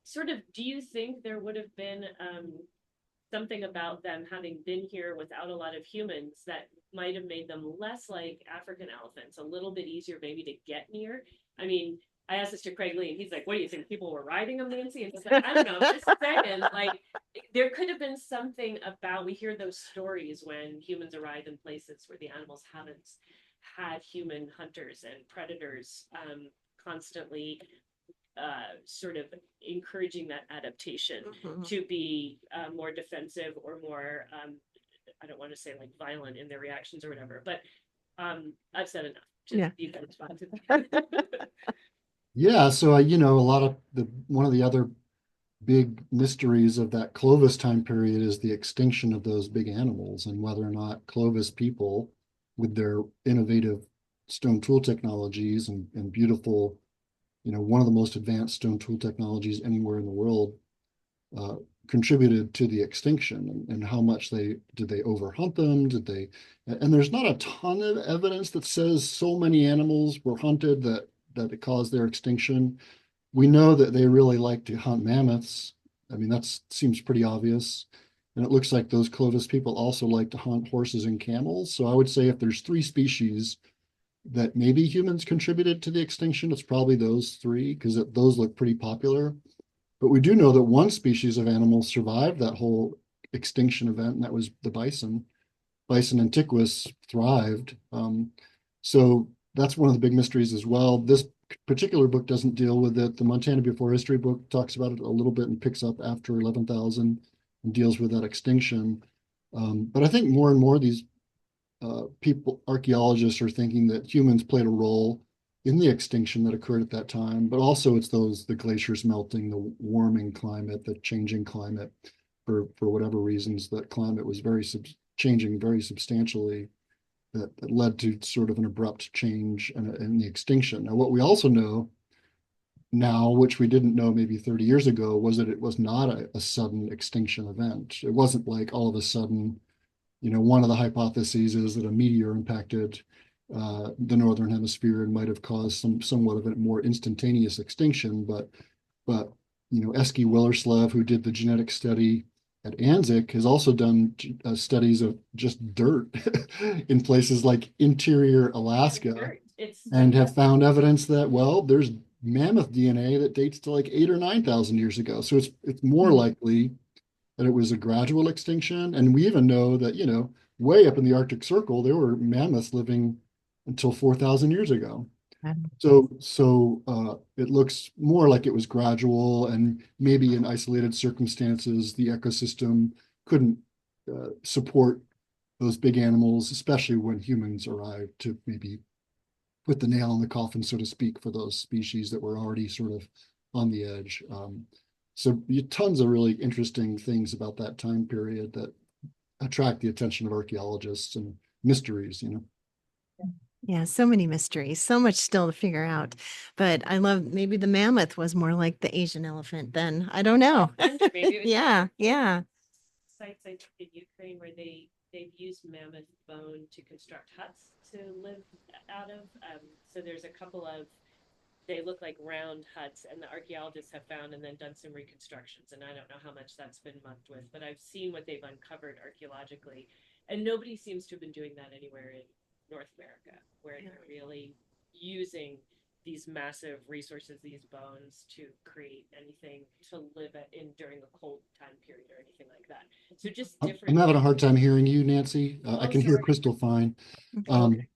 Sort of, do you think there would have been something about them having been here without a lot of humans that might have made them less like African elephants, a little bit easier maybe to get near? I mean, I asked this to Craig Lee, and he's like, what do you think? People were riding them, Nancy? And he's like, I don't know, just saying, like, there could have been something about, we hear those stories when humans arrive in places where the animals haven't had human hunters and predators constantly sort of encouraging that adaptation to be more defensive or more, I don't want to say like violent in their reactions or whatever, but I've said enough. You can respond to that. Yeah, so one of the other big mysteries of that Clovis time period is the extinction of those big animals, and whether or not Clovis people, with their innovative stone tool technologies and beautiful, one of the most advanced stone tool technologies anywhere in the world, contributed to the extinction, and how much did they overhunt them? And there's not a ton of evidence that says so many animals were hunted that it caused their extinction. We know that they really like to hunt mammoths. I mean, that seems pretty obvious. And it looks like those Clovis people also like to hunt horses and camels. So I would say if there's three species that maybe humans contributed to the extinction, it's probably those three, because those look pretty popular. But we do know that one species of animal survived that whole extinction event, and that was the bison. Bison antiquus thrived. So that's one of the big mysteries as well. This particular book doesn't deal with it. The Montana Before History book talks about it a little bit and picks up after 11,000 and deals with that extinction. But I think more and more these archaeologists are thinking that humans played a role in the extinction that occurred at that time, but also it's the glaciers melting, the warming climate, the changing climate, for whatever reasons, that climate was changing very substantially, that led to sort of an abrupt change in the extinction. Now, what we also know now, which we didn't know maybe 30 years ago, was that it was not a sudden extinction event. It wasn't like all of a sudden, one of the hypotheses is that a meteor impacted the northern hemisphere and might have caused somewhat of a more instantaneous extinction. But Eski Willerslev, who did the genetic study at Anzick, has also done studies of just dirt in places like interior Alaska, and have found evidence that, well, there's mammoth DNA that dates to like 8,000 or 9,000 years ago. So it's more likely that it was a gradual extinction. And we even know that, way up in the Arctic Circle, there were mammoths living until 4,000 years ago. So it looks more like it was gradual, and maybe in isolated circumstances, the ecosystem couldn't support those big animals, especially when humans arrived to maybe put the nail in the coffin, so to speak, for those species that were already sort of on the edge. So tons of really interesting things about that time period that attract the attention of archaeologists, and mysteries. Yeah, so many mysteries, so much still to figure out. But I love, maybe the mammoth was more like the Asian elephant then. I don't know. Maybe it was yeah. Sites, I think, in Ukraine where they've used mammoth bone to construct huts to live out of. So there's a couple of they look like round huts, and the archaeologists have found and then done some reconstructions. And I don't know how much that's been mucked with, but I've seen what they've uncovered archaeologically. And nobody seems to have been doing that anywhere in North America, where they're really using these massive resources, these bones, to create anything to live in during a cold time period or anything like that. So just I'm different. having a hard time hearing you, Nancy. I Oh, can hear sorry. Crystal fine. Okay.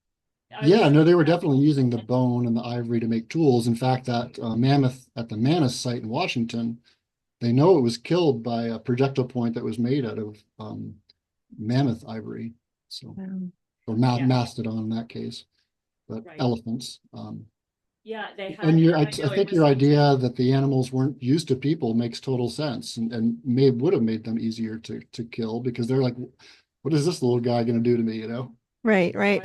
Yeah, no, they were definitely using the bone and the ivory to make tools. In fact, that mammoth at the Manus site in Washington, they know it was killed by a projectile point that was made out of mammoth ivory. So, or Yeah. mastodon in that case, but Right. elephants. Yeah, they had. And I I know it think was your idea that the animals weren't used to people makes total sense, and would have made them easier to kill, because they're like, what is this little guy going to do to me, you know? Right. right.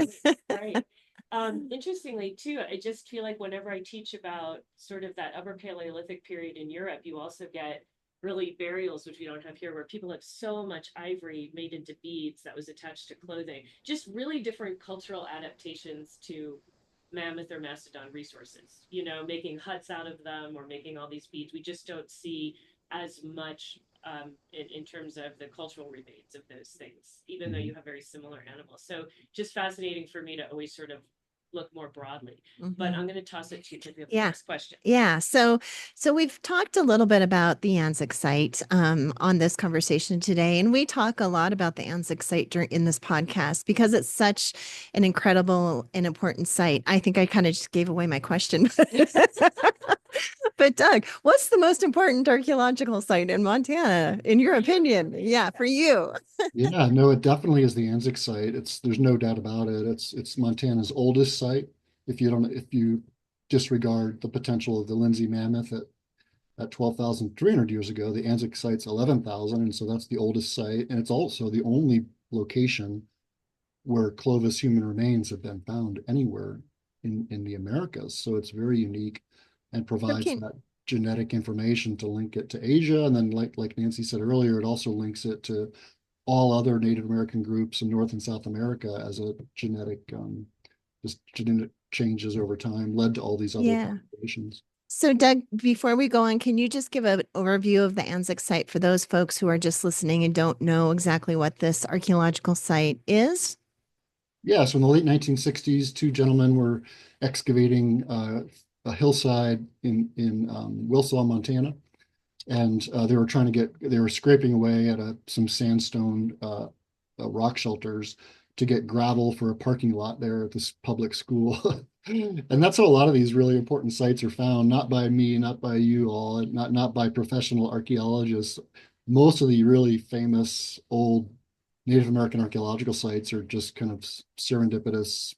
Interestingly, too, I just feel like whenever I teach about sort of that upper Paleolithic period in Europe, you also get really burials, which we don't have here, where people have so much ivory made into beads that was attached to clothing. Just really different cultural adaptations to mammoth or mastodon resources, you know, making huts out of them or making all these beads. We just don't see as much in terms of the cultural remains of those things, even though you have very similar animals. So just fascinating for me to always sort of look more broadly. But I'm going to toss it to you for the next question. Yeah. So we've talked a little bit about the Anzick site on this conversation today, and we talk a lot about the Anzick site in this podcast because it's such an incredible and important site. I think I kind of just gave away my question. But Doug, what's the most important archaeological site in Montana, in your opinion? Yeah, for you. Yeah, no, it definitely is the Anzick site. There's no doubt about it. It's Montana's oldest site. If you disregard the potential of the Lindsey Mammoth at 12,300 years ago, the Anzick site's 11,000, and so that's the oldest site, and it's also the only location where Clovis human remains have been found anywhere in the Americas. So it's very unique and provides that genetic information to link it to Asia. And then like Nancy said earlier, it also links it to all other Native American groups in North and South America as a genetic changes over time led to all these other populations. So Doug, before we go on, can you just give an overview of the Anzick site for those folks who are just listening and don't know exactly what this archaeological site is? Yeah, so in the late 1960s, two gentlemen were excavating a hillside in Wilsaw, Montana, and they were scraping away at some sandstone rock shelters to get gravel for a parking lot there at this public school. And that's how a lot of these really important sites are found, not by me, not by you all, not by professional archaeologists. Most of the really famous old Native American archaeological sites are just kind of serendipitous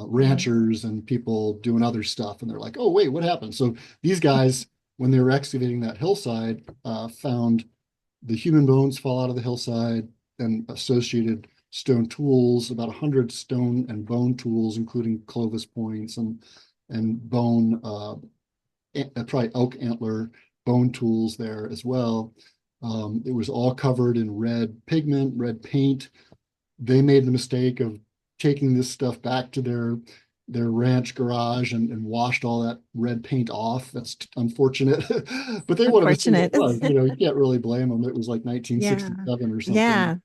ranchers and people doing other stuff. And they're like, oh, wait, what happened? So these guys, when they were excavating that hillside, found the human bones fall out of the hillside and associated stone tools, about 100 stone and bone tools, including Clovis points and bone, probably elk antler bone tools there as well. It was all covered in red pigment, red paint. They made the mistake of taking this stuff back to their ranch garage and washed all that red paint off. That's unfortunate, but they would have assumed it was. You know, you can't really blame them. It was like 1967 or something. Yeah,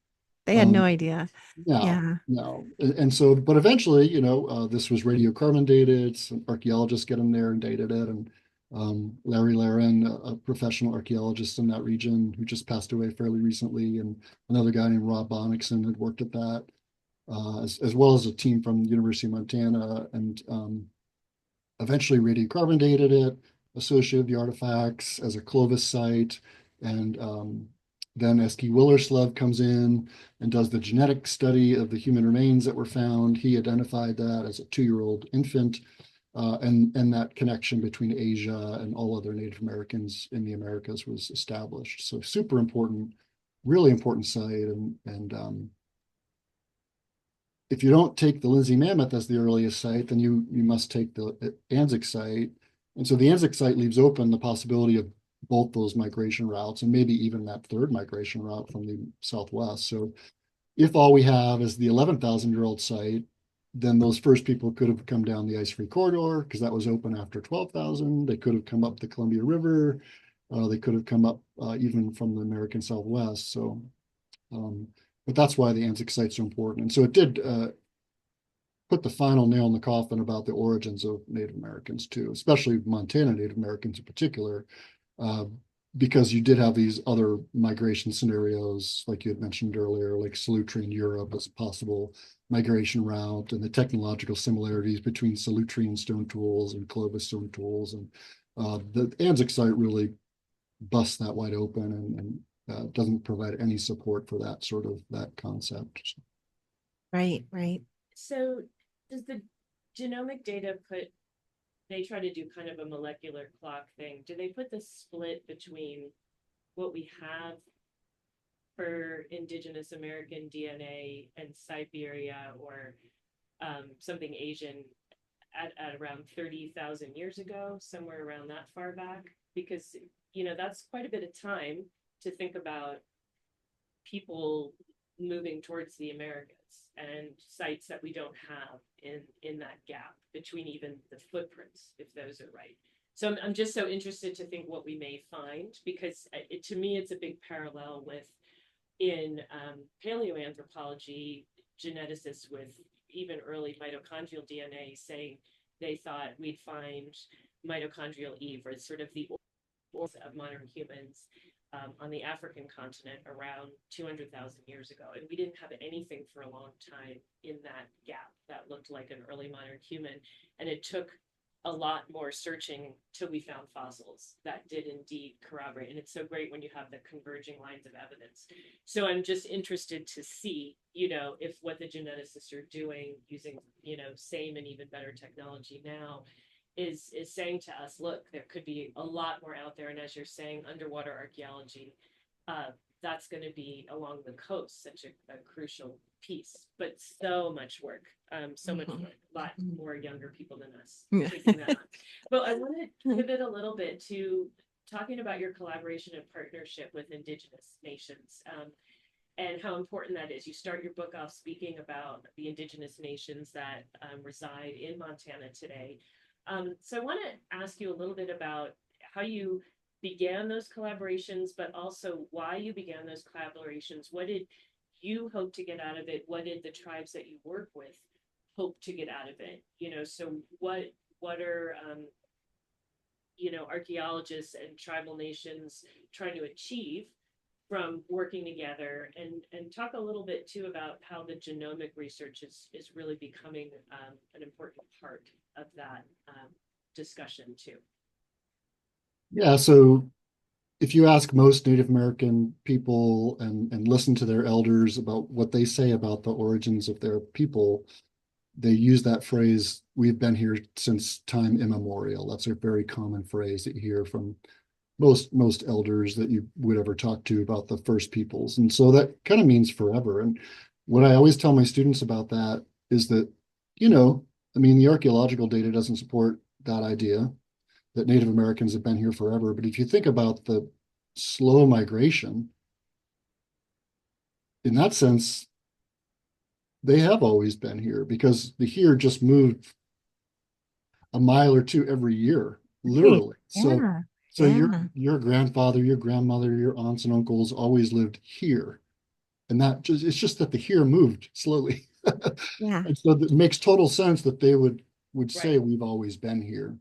they had no idea. No. And so, but eventually, you know, this was radiocarbon dated. Some archaeologists get in there and dated it. And Larry Laren, a professional archaeologist in that region who just passed away fairly recently, and another guy named Rob Bonnickson had worked at that, as well as a team from the University of Montana, and eventually radiocarbon dated it, associated the artifacts as a Clovis site, and then Eski Willerslev comes in and does the genetic study of the human remains that were found. He identified that as a 2-year-old infant, and that connection between Asia and all other Native Americans in the Americas was established. So super important, really important site. And if you don't take the Lindsey Mammoth as the earliest site, then you must take the Anzick site. And so the Anzick site leaves open the possibility of both those migration routes, and maybe even that third migration route from the southwest. So if all we have is the 11,000-year-old site, then those first people could have come down the ice-free corridor because that was open after 12,000. They could have come up the Columbia River. They could have come up even from the American Southwest. So, but that's why the Anzick site's so important. And so it did put the final nail in the coffin about the origins of Native Americans too, especially Montana Native Americans in particular, because you did have these other migration scenarios, like you had mentioned earlier, like Solutrean Europe as a possible migration route, and the technological similarities between Solutrean stone tools and Clovis stone tools. And the Anzick site really busts that wide open and doesn't provide any support for that concept. Right, right. So does the genomic data they try to do kind of a molecular clock thing. Do they put the split between what we have for Indigenous American DNA and Siberia or something Asian at around 30,000 years ago, somewhere around that far back? Because, that's quite a bit of time to think about people moving towards the Americas and sites that we don't have in that gap between even the footprints, if those are right. So I'm just so interested to think what we may find, because to me, it's a big parallel with in paleoanthropology, geneticists with even early mitochondrial DNA saying they thought we'd find mitochondrial Eve, or sort of the origins of modern humans on the African continent around 200,000 years ago. And we didn't have anything for a long time in that gap that looked like an early modern human. And it took a lot more searching till we found fossils that did indeed corroborate. And it's so great when you have the converging lines of evidence. So I'm just interested to see, if what the geneticists are doing using, same and even better technology now is saying to us, look, there could be a lot more out there. And as you're saying, underwater archaeology, that's going to be along the coast, such a crucial piece, but so much work, much work, a lot more younger people than us taking that on. But I want to pivot a little bit to talking about your collaboration and partnership with Indigenous nations, and how important that is. You start your book off speaking about the Indigenous nations that reside in Montana today. So I want to ask you a little bit about how you began those collaborations, but also why you began those collaborations. What did you hope to get out of it? What did the tribes that you work with hope to get out of it? So what are archaeologists and tribal nations trying to achieve from working together, and talk a little bit too about how the genomic research is really becoming an important part of that discussion too. Yeah, so if you ask most Native American people and listen to their elders about what they say about the origins of their people, they use that phrase, we've been here since time immemorial. That's a very common phrase that you hear from most elders that you would ever talk to about the first peoples. And so that kind of means forever. And what I always tell my students about that is that, the archaeological data doesn't support that idea that Native Americans have been here forever. But if you think about the slow migration, in that sense, they have always been here, because the here just moved a mile or two every year, literally. Yeah. So your grandfather, your grandmother, your aunts and uncles always lived here. And it's just that the here moved slowly. Yeah. And so it makes total sense that they would say Right. we've always been here.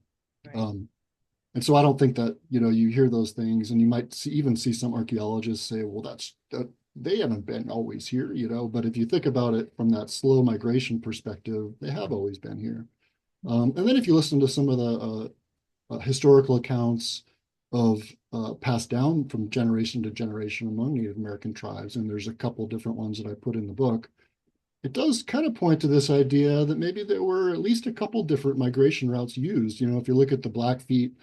Right. And so I don't think that, you hear those things, and you might even see some archaeologists say, well, they haven't been always here, but if you think about it from that slow migration perspective, they have always been here. And then if you listen to some of the historical accounts of passed down from generation to generation among Native American tribes, and there's a couple different ones that I put in the book, it does kind of point to this idea that maybe there were at least a couple different migration routes used. If you look at the Blackfeet,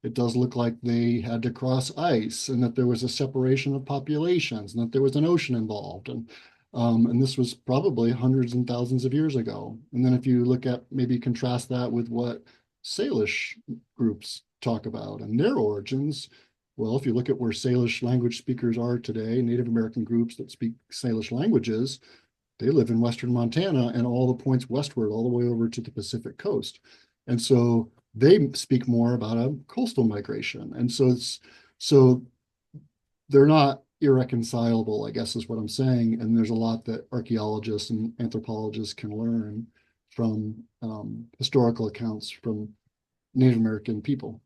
it does look like they had to cross ice, and that there was a separation of populations, and that there was an ocean involved. And this was probably hundreds and thousands of years ago. And then if you look at, maybe contrast that with what Salish groups talk about and their origins, well, if you look at where Salish language speakers are today, Native American groups that speak Salish languages, they live in Western Montana and all the points westward, all the way over to the Pacific coast. And so they speak more about a coastal migration. And so they're not irreconcilable, I guess is what I'm saying. And there's a lot that archaeologists and anthropologists can learn from historical accounts from Native American people.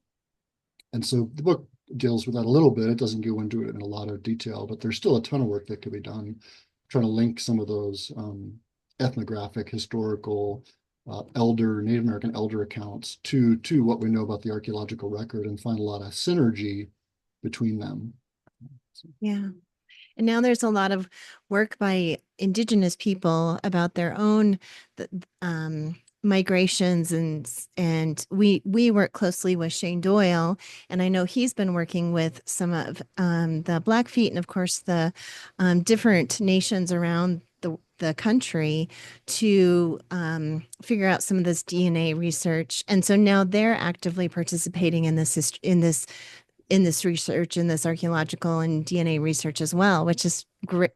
And so the book deals with that a little bit. It doesn't go into it in a lot of detail, but there's still a ton of work that could be done trying to link some of those ethnographic, historical, Native American elder accounts to what we know about the archaeological record and find a lot of synergy between them. Yeah. And now there's a lot of work by Indigenous people about their own migrations, and we work closely with Shane Doyle, and I know he's been working with some of the Blackfeet and of course the different nations around the country to figure out some of this DNA research. And so now they're actively participating in this research, in this archaeological and DNA research as well, which is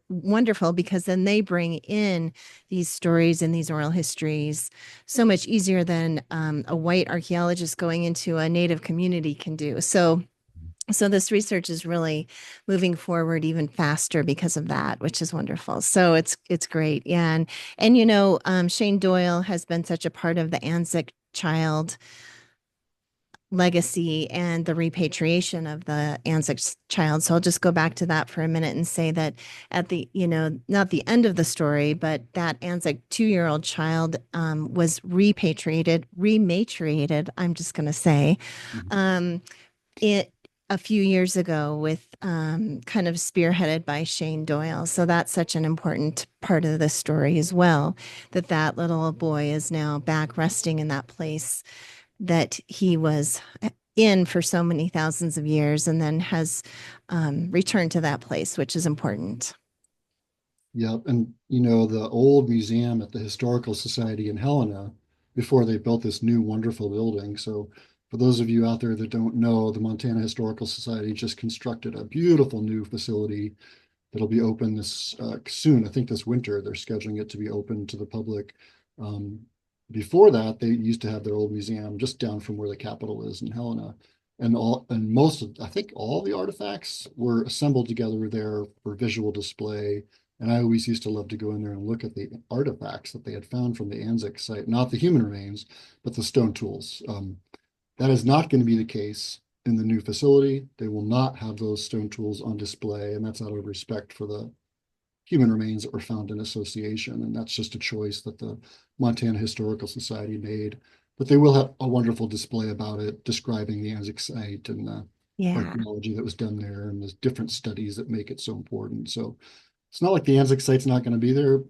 wonderful, because then they bring in these stories and these oral histories so much easier than a white archaeologist going into a Native community can do. So this research is really moving forward even faster because of that, which is wonderful. So it's great. Yeah. And Shane Doyle has been such a part of the Anzick child legacy and the repatriation of the Anzick child. So I'll just go back to that for a minute and say that at the, not the end of the story, but that Anzick 2-year-old child was rematriated, I'm just going to say, a few years ago with kind of spearheaded by Shane Doyle. So that's such an important part of the story as well, that little boy is now back resting in that place that he was in for so many thousands of years, and then has returned to that place, which is important. Yep. And, the old museum at the Historical Society in Helena, before they built this new wonderful building. So for those of you out there that don't know, the Montana Historical Society just constructed a beautiful new facility that'll be open this soon. I think this winter, they're scheduling it to be open to the public. Before that, they used to have their old museum just down from where the Capitol is in Helena. And I think all the artifacts were assembled together there for visual display. And I always used to love to go in there and look at the artifacts that they had found from the Anzick site, not the human remains, but the stone tools. That is not going to be the case in the new facility. They will not have those stone tools on display, and that's out of respect for the human remains that were found in association. And that's just a choice that the Montana Historical Society made. But they will have a wonderful display about it, describing the Anzick site and the archaeology that was done there and the different studies that make it so important. So it's not like the Anzick site's not going to be there.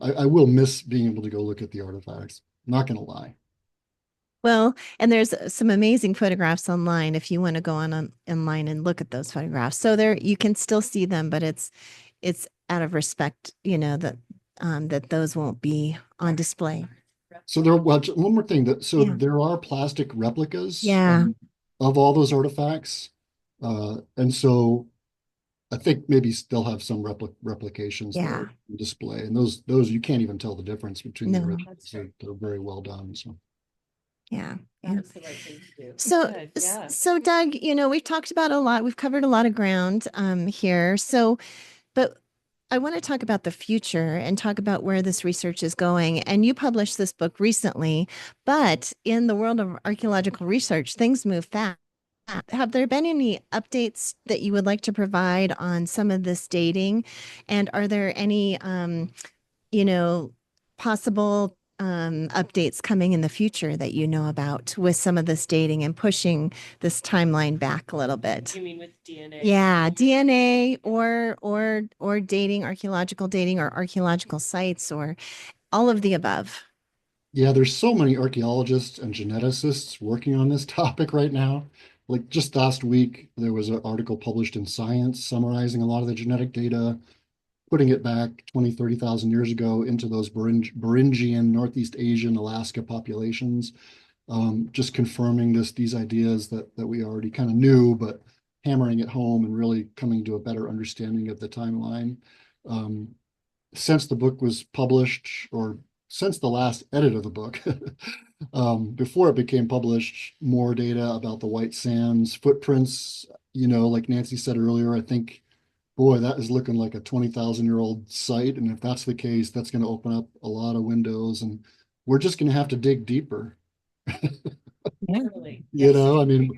I will miss being able to go look at the artifacts. I'm not going to lie. Well, and there's some amazing photographs online if you want to go online and look at those photographs. So there you can still see them, but it's out of respect, that those won't be on display. So one more thing there are plastic replicas of all those artifacts. And so I think maybe they'll have some replications there on display. And those you can't even tell the difference between the originals. They're very well done. So yeah. That's the right thing to do. So Doug, we've talked about a lot. We've covered a lot of ground here. But I want to talk about the future and talk about where this research is going. And you published this book recently, but in the world of archaeological research, things move fast. Have there been any updates that you would like to provide on some of this dating? And are there any, possible updates coming in the future that you know about with some of this dating and pushing this timeline back a little bit? You mean with DNA? Yeah, DNA or dating, archaeological dating or archaeological sites or all of the above. Yeah, there's so many archaeologists and geneticists working on this topic right now. Like just last week, there was an article published in Science summarizing a lot of the genetic data, putting it back 20, 30,000 years ago into those Beringian, Northeast Asian, Alaska populations, just confirming these ideas that we already kind of knew, but hammering it home and really coming to a better understanding of the timeline. since the book was published, or since the last edit of the book, before it became published, more data about the White Sands footprints. Like Nancy said earlier, I think, boy, that is looking like a 20,000-year-old site. And if that's the case, that's going to open up a lot of windows, and we're just going to have to dig deeper. Totally. I mean,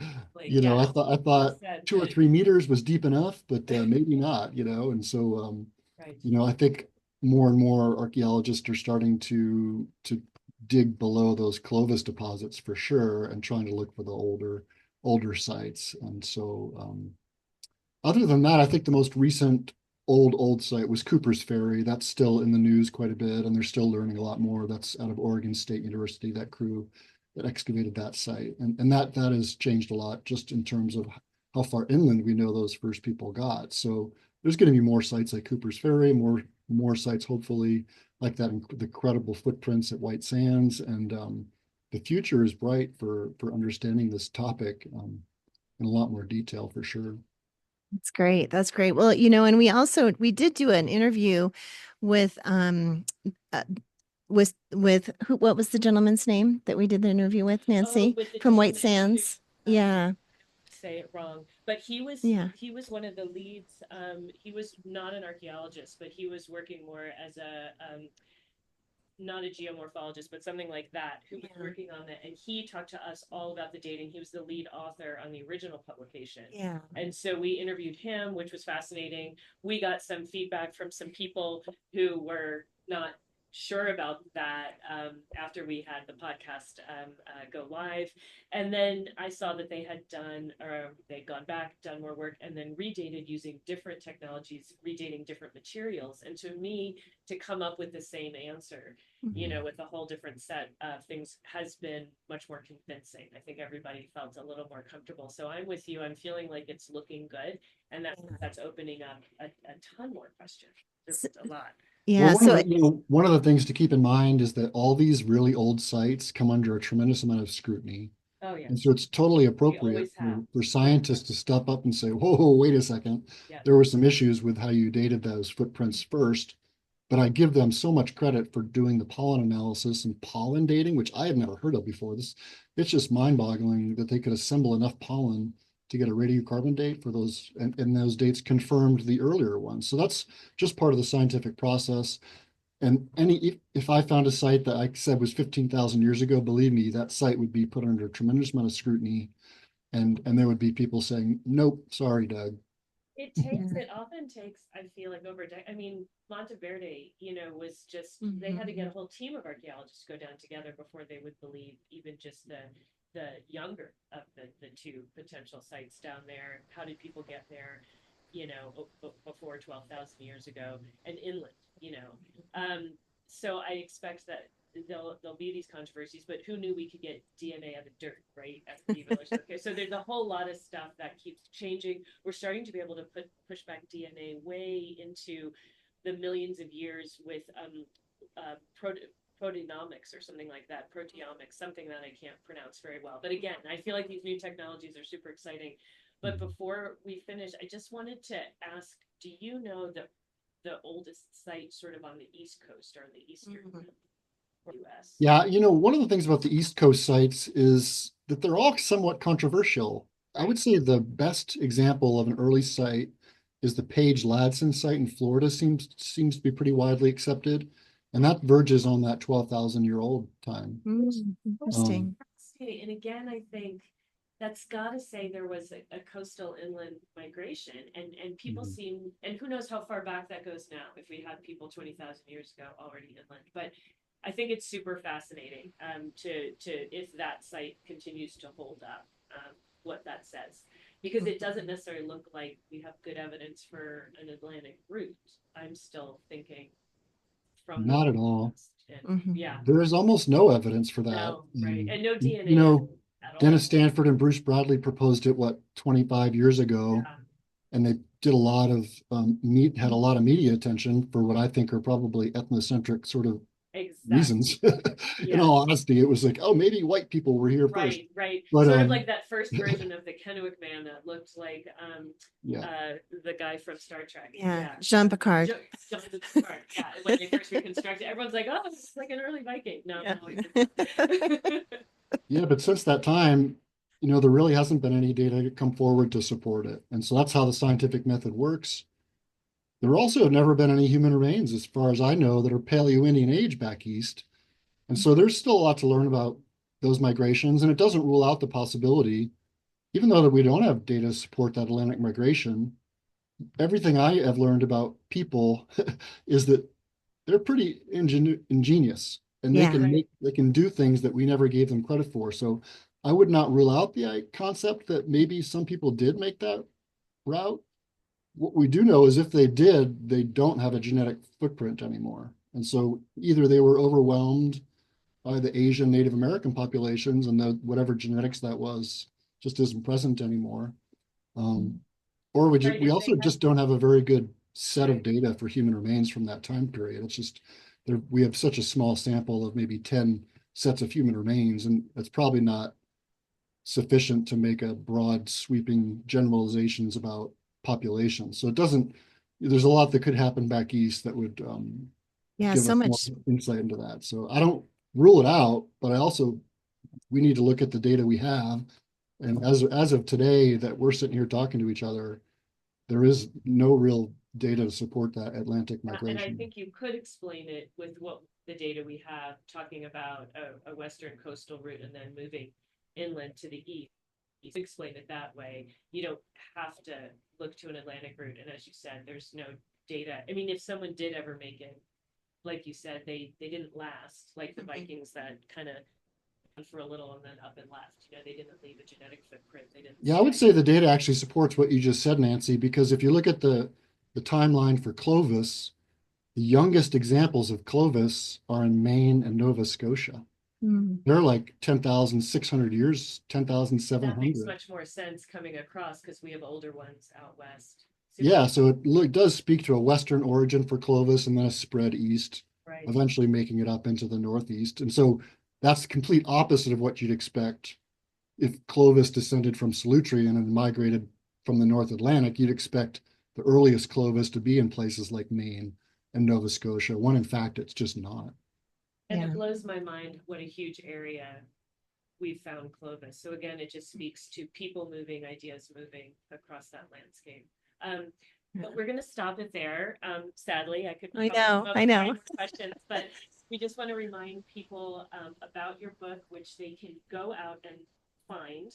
Yeah. I thought 2 or 3 meters was deep enough, but maybe not, and so Right. I think more and more archaeologists are starting to dig below those Clovis deposits for sure, and trying to look for the older sites. And so other than that, I think the most recent old site was Cooper's Ferry. That's still in the news quite a bit, and they're still learning a lot more. That's out of Oregon State University, that crew that excavated that site. And that has changed a lot just in terms of how far inland we know those first people got. So there's going to be more sites like Cooper's Ferry, more sites hopefully like that, the credible footprints at White Sands. And the future is bright for understanding this topic in a lot more detail for sure. That's great. That's great. Well, and we did do an interview with uh, what was the gentleman's name that we did the interview with, Nancy, with the from White gentleman Sands? Yeah. Say it wrong, but he was one of the leads. He was not an archaeologist, but he was working more as a not a geomorphologist, but something like that, who was working on it. And he talked to us all about the dating. He was the lead author on the original publication. Yeah. And so we interviewed him, which was fascinating. We got some feedback from some people who were not sure about that after we had the podcast go live. And then I saw that they had they'd gone back, done more work, and then redated using different technologies, redating different materials. And to me, to come up with the same answer, with a whole different set of things, has been much more convincing. I think everybody felt a little more comfortable. So I'm with you. I'm feeling like it's looking good, and that's opening up a ton more questions. Just a lot. Yeah. Well, one of the things to keep in mind is that all these really old sites come under a tremendous amount of scrutiny. Oh, yeah. And so it's totally appropriate for scientists to step up and say, whoa, wait a second. There were some issues with how you dated those footprints first. But I give them so much credit for doing the pollen analysis and pollen dating, which I had never heard of before. It's just mind-boggling that they could assemble enough pollen to get a radiocarbon date for those, and those dates confirmed the earlier ones. So that's just part of the scientific process. And if I found a site that I said was 15,000 years ago, believe me, that site would be put under a tremendous amount of scrutiny, and there would be people saying, "Nope, sorry, Doug." It often takes, I feel like, over I mean, Monteverde, was just, they had to get a whole team of archaeologists to go down together before they would believe even just the younger of the two potential sites down there. How did people get there, before 12,000 years ago and inland, so I expect that there'll be these controversies, but who knew we could get DNA out of dirt, right? Okay, so there's a whole lot of stuff that keeps changing. We're starting to be able to push back DNA way into the millions of years with proteomics or something like that, proteomics, something that I can't pronounce very well. But again, I feel like these new technologies are super exciting. But before we finish, I just wanted to ask, do you know the oldest site sort of on the East Coast or the eastern US? Yeah, one of the things about the East Coast sites is that they're all somewhat controversial. I would say the best example of an early site is the Page Ladson site in Florida. Seems to be pretty widely accepted, and that verges on that 12,000-year-old time. Interesting. And again, I think that's got to say there was a coastal inland migration, and people seem, and who knows how far back that goes now, if we had people 20,000 years ago already inland. But I think it's super fascinating to if that site continues to hold up, what that says, because it doesn't necessarily look like we have good evidence for an Atlantic route. I'm still thinking from not at all. Yeah, there is almost no evidence for that. No, right, and no DNA. Dennis Stanford and Bruce Bradley proposed it 25 years ago, and they did a lot of had a lot of media attention for what I think are probably ethnocentric sort of reasons. In Yeah. all honesty, it was like, oh, maybe white people were here first. Right, right. But Sort of like that first version of the Kennewick man that looked like the guy from Star Trek. Yeah. Jean Picard. Jean Picard. Yeah. When they first reconstructed, everyone's like, oh, it's like an early Viking. No, Yeah. no. yeah, but since that time, there really hasn't been any data to come forward to support it. And so that's how the scientific method works. There also have never been any human remains, as far as I know, that are Paleo-Indian age back east. And so there's still a lot to learn about those migrations, and it doesn't rule out the possibility, even though that we don't have data to support that Atlantic migration, everything I have learned about people is that they're pretty ingenious, and Yeah. they can do things that we never gave them credit for. So I would not rule out the concept that maybe some people did make that route. What we do know is if they did, they don't have a genetic footprint anymore. And so either they were overwhelmed by the Asian Native American populations and whatever genetics that was just isn't present anymore. Or we also just don't have a very good set of data for human remains from that time period. It's just we have such a small sample of maybe 10 sets of human remains, and that's probably not sufficient to make a broad sweeping generalizations about population. So there's a lot that could happen back east that would give so us much more insight into that. So I don't rule it out, but we need to look at the data we have. And as of today that we're sitting here talking to each other, there is no real data to support that Atlantic migration. And I think you could explain it with what the data we have, talking about a western coastal route and then moving inland to the east. You explain it that way. You don't have to look to an Atlantic route. And as you said, there's no data. I mean, if someone did ever make it, like you said, they didn't last, like the Vikings that kind of for a little and then up and left. They didn't leave a genetic footprint. They didn't. Yeah, I would say the data actually supports what you just said, Nancy, because if you look at the timeline for Clovis, the youngest examples of Clovis are in Maine and Nova Scotia. They're like 10,600 years, 10,700. That makes much more sense coming across because we have older ones out west. Yeah, so it does speak to a western origin for Clovis and then a spread east, eventually making it up into the northeast. And so that's the complete opposite of what you'd expect. If Clovis descended from Solutrean and migrated from the North Atlantic, you'd expect the earliest Clovis to be in places like Maine and Nova Scotia, when in fact it's just not. And it blows my mind what a huge area we've found Clovis. So again, it just speaks to people moving, ideas moving across that landscape. But we're going to stop it there. Sadly, I know questions, but we just want to remind people about your book, which they can go out and find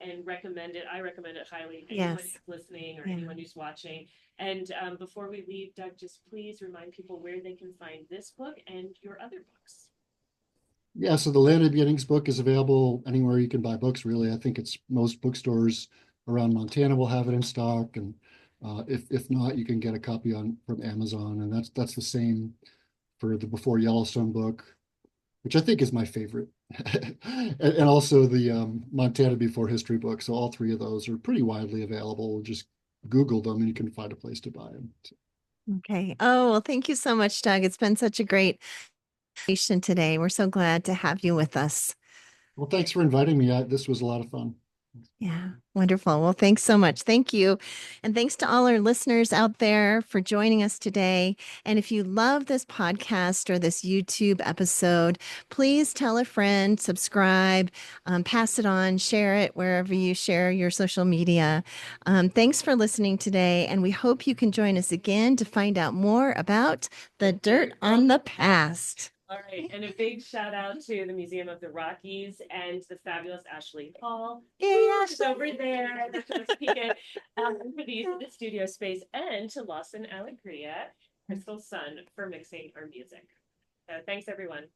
and recommend it. I recommend it highly. Anyone who's listening or anyone who's watching. And before we leave, Doug, just please remind people where they can find this book and your other books. Yeah, so the Land of Beginnings book is available anywhere you can buy books, really. I think it's most bookstores around Montana will have it in stock. And if not, you can get a copy from Amazon. And that's the same for the Before Yellowstone book, which I think is my favorite. and also the Montana Before History book. So all three of those are pretty widely available. Just Google them and you can find a place to buy them. Okay. Oh, well, thank you so much, Doug. It's been such a great conversation today. We're so glad to have you with us. Well, thanks for inviting me. This was a lot of fun. Yeah, wonderful. Well, thanks so much. Thank you. And thanks to all our listeners out there for joining us today. And if you love this podcast or this YouTube episode, please tell a friend, subscribe, pass it on, share it wherever you share your social media. Thanks for listening today. And we hope you can join us again to find out more about the dirt on the past. All right, and a big shout out to the Museum of the Rockies and the fabulous Ashley Hall. Yay, Ashley over there. For the studio space, and to Lawson Alegria, Crystal Sun, for mixing our music. So thanks, everyone.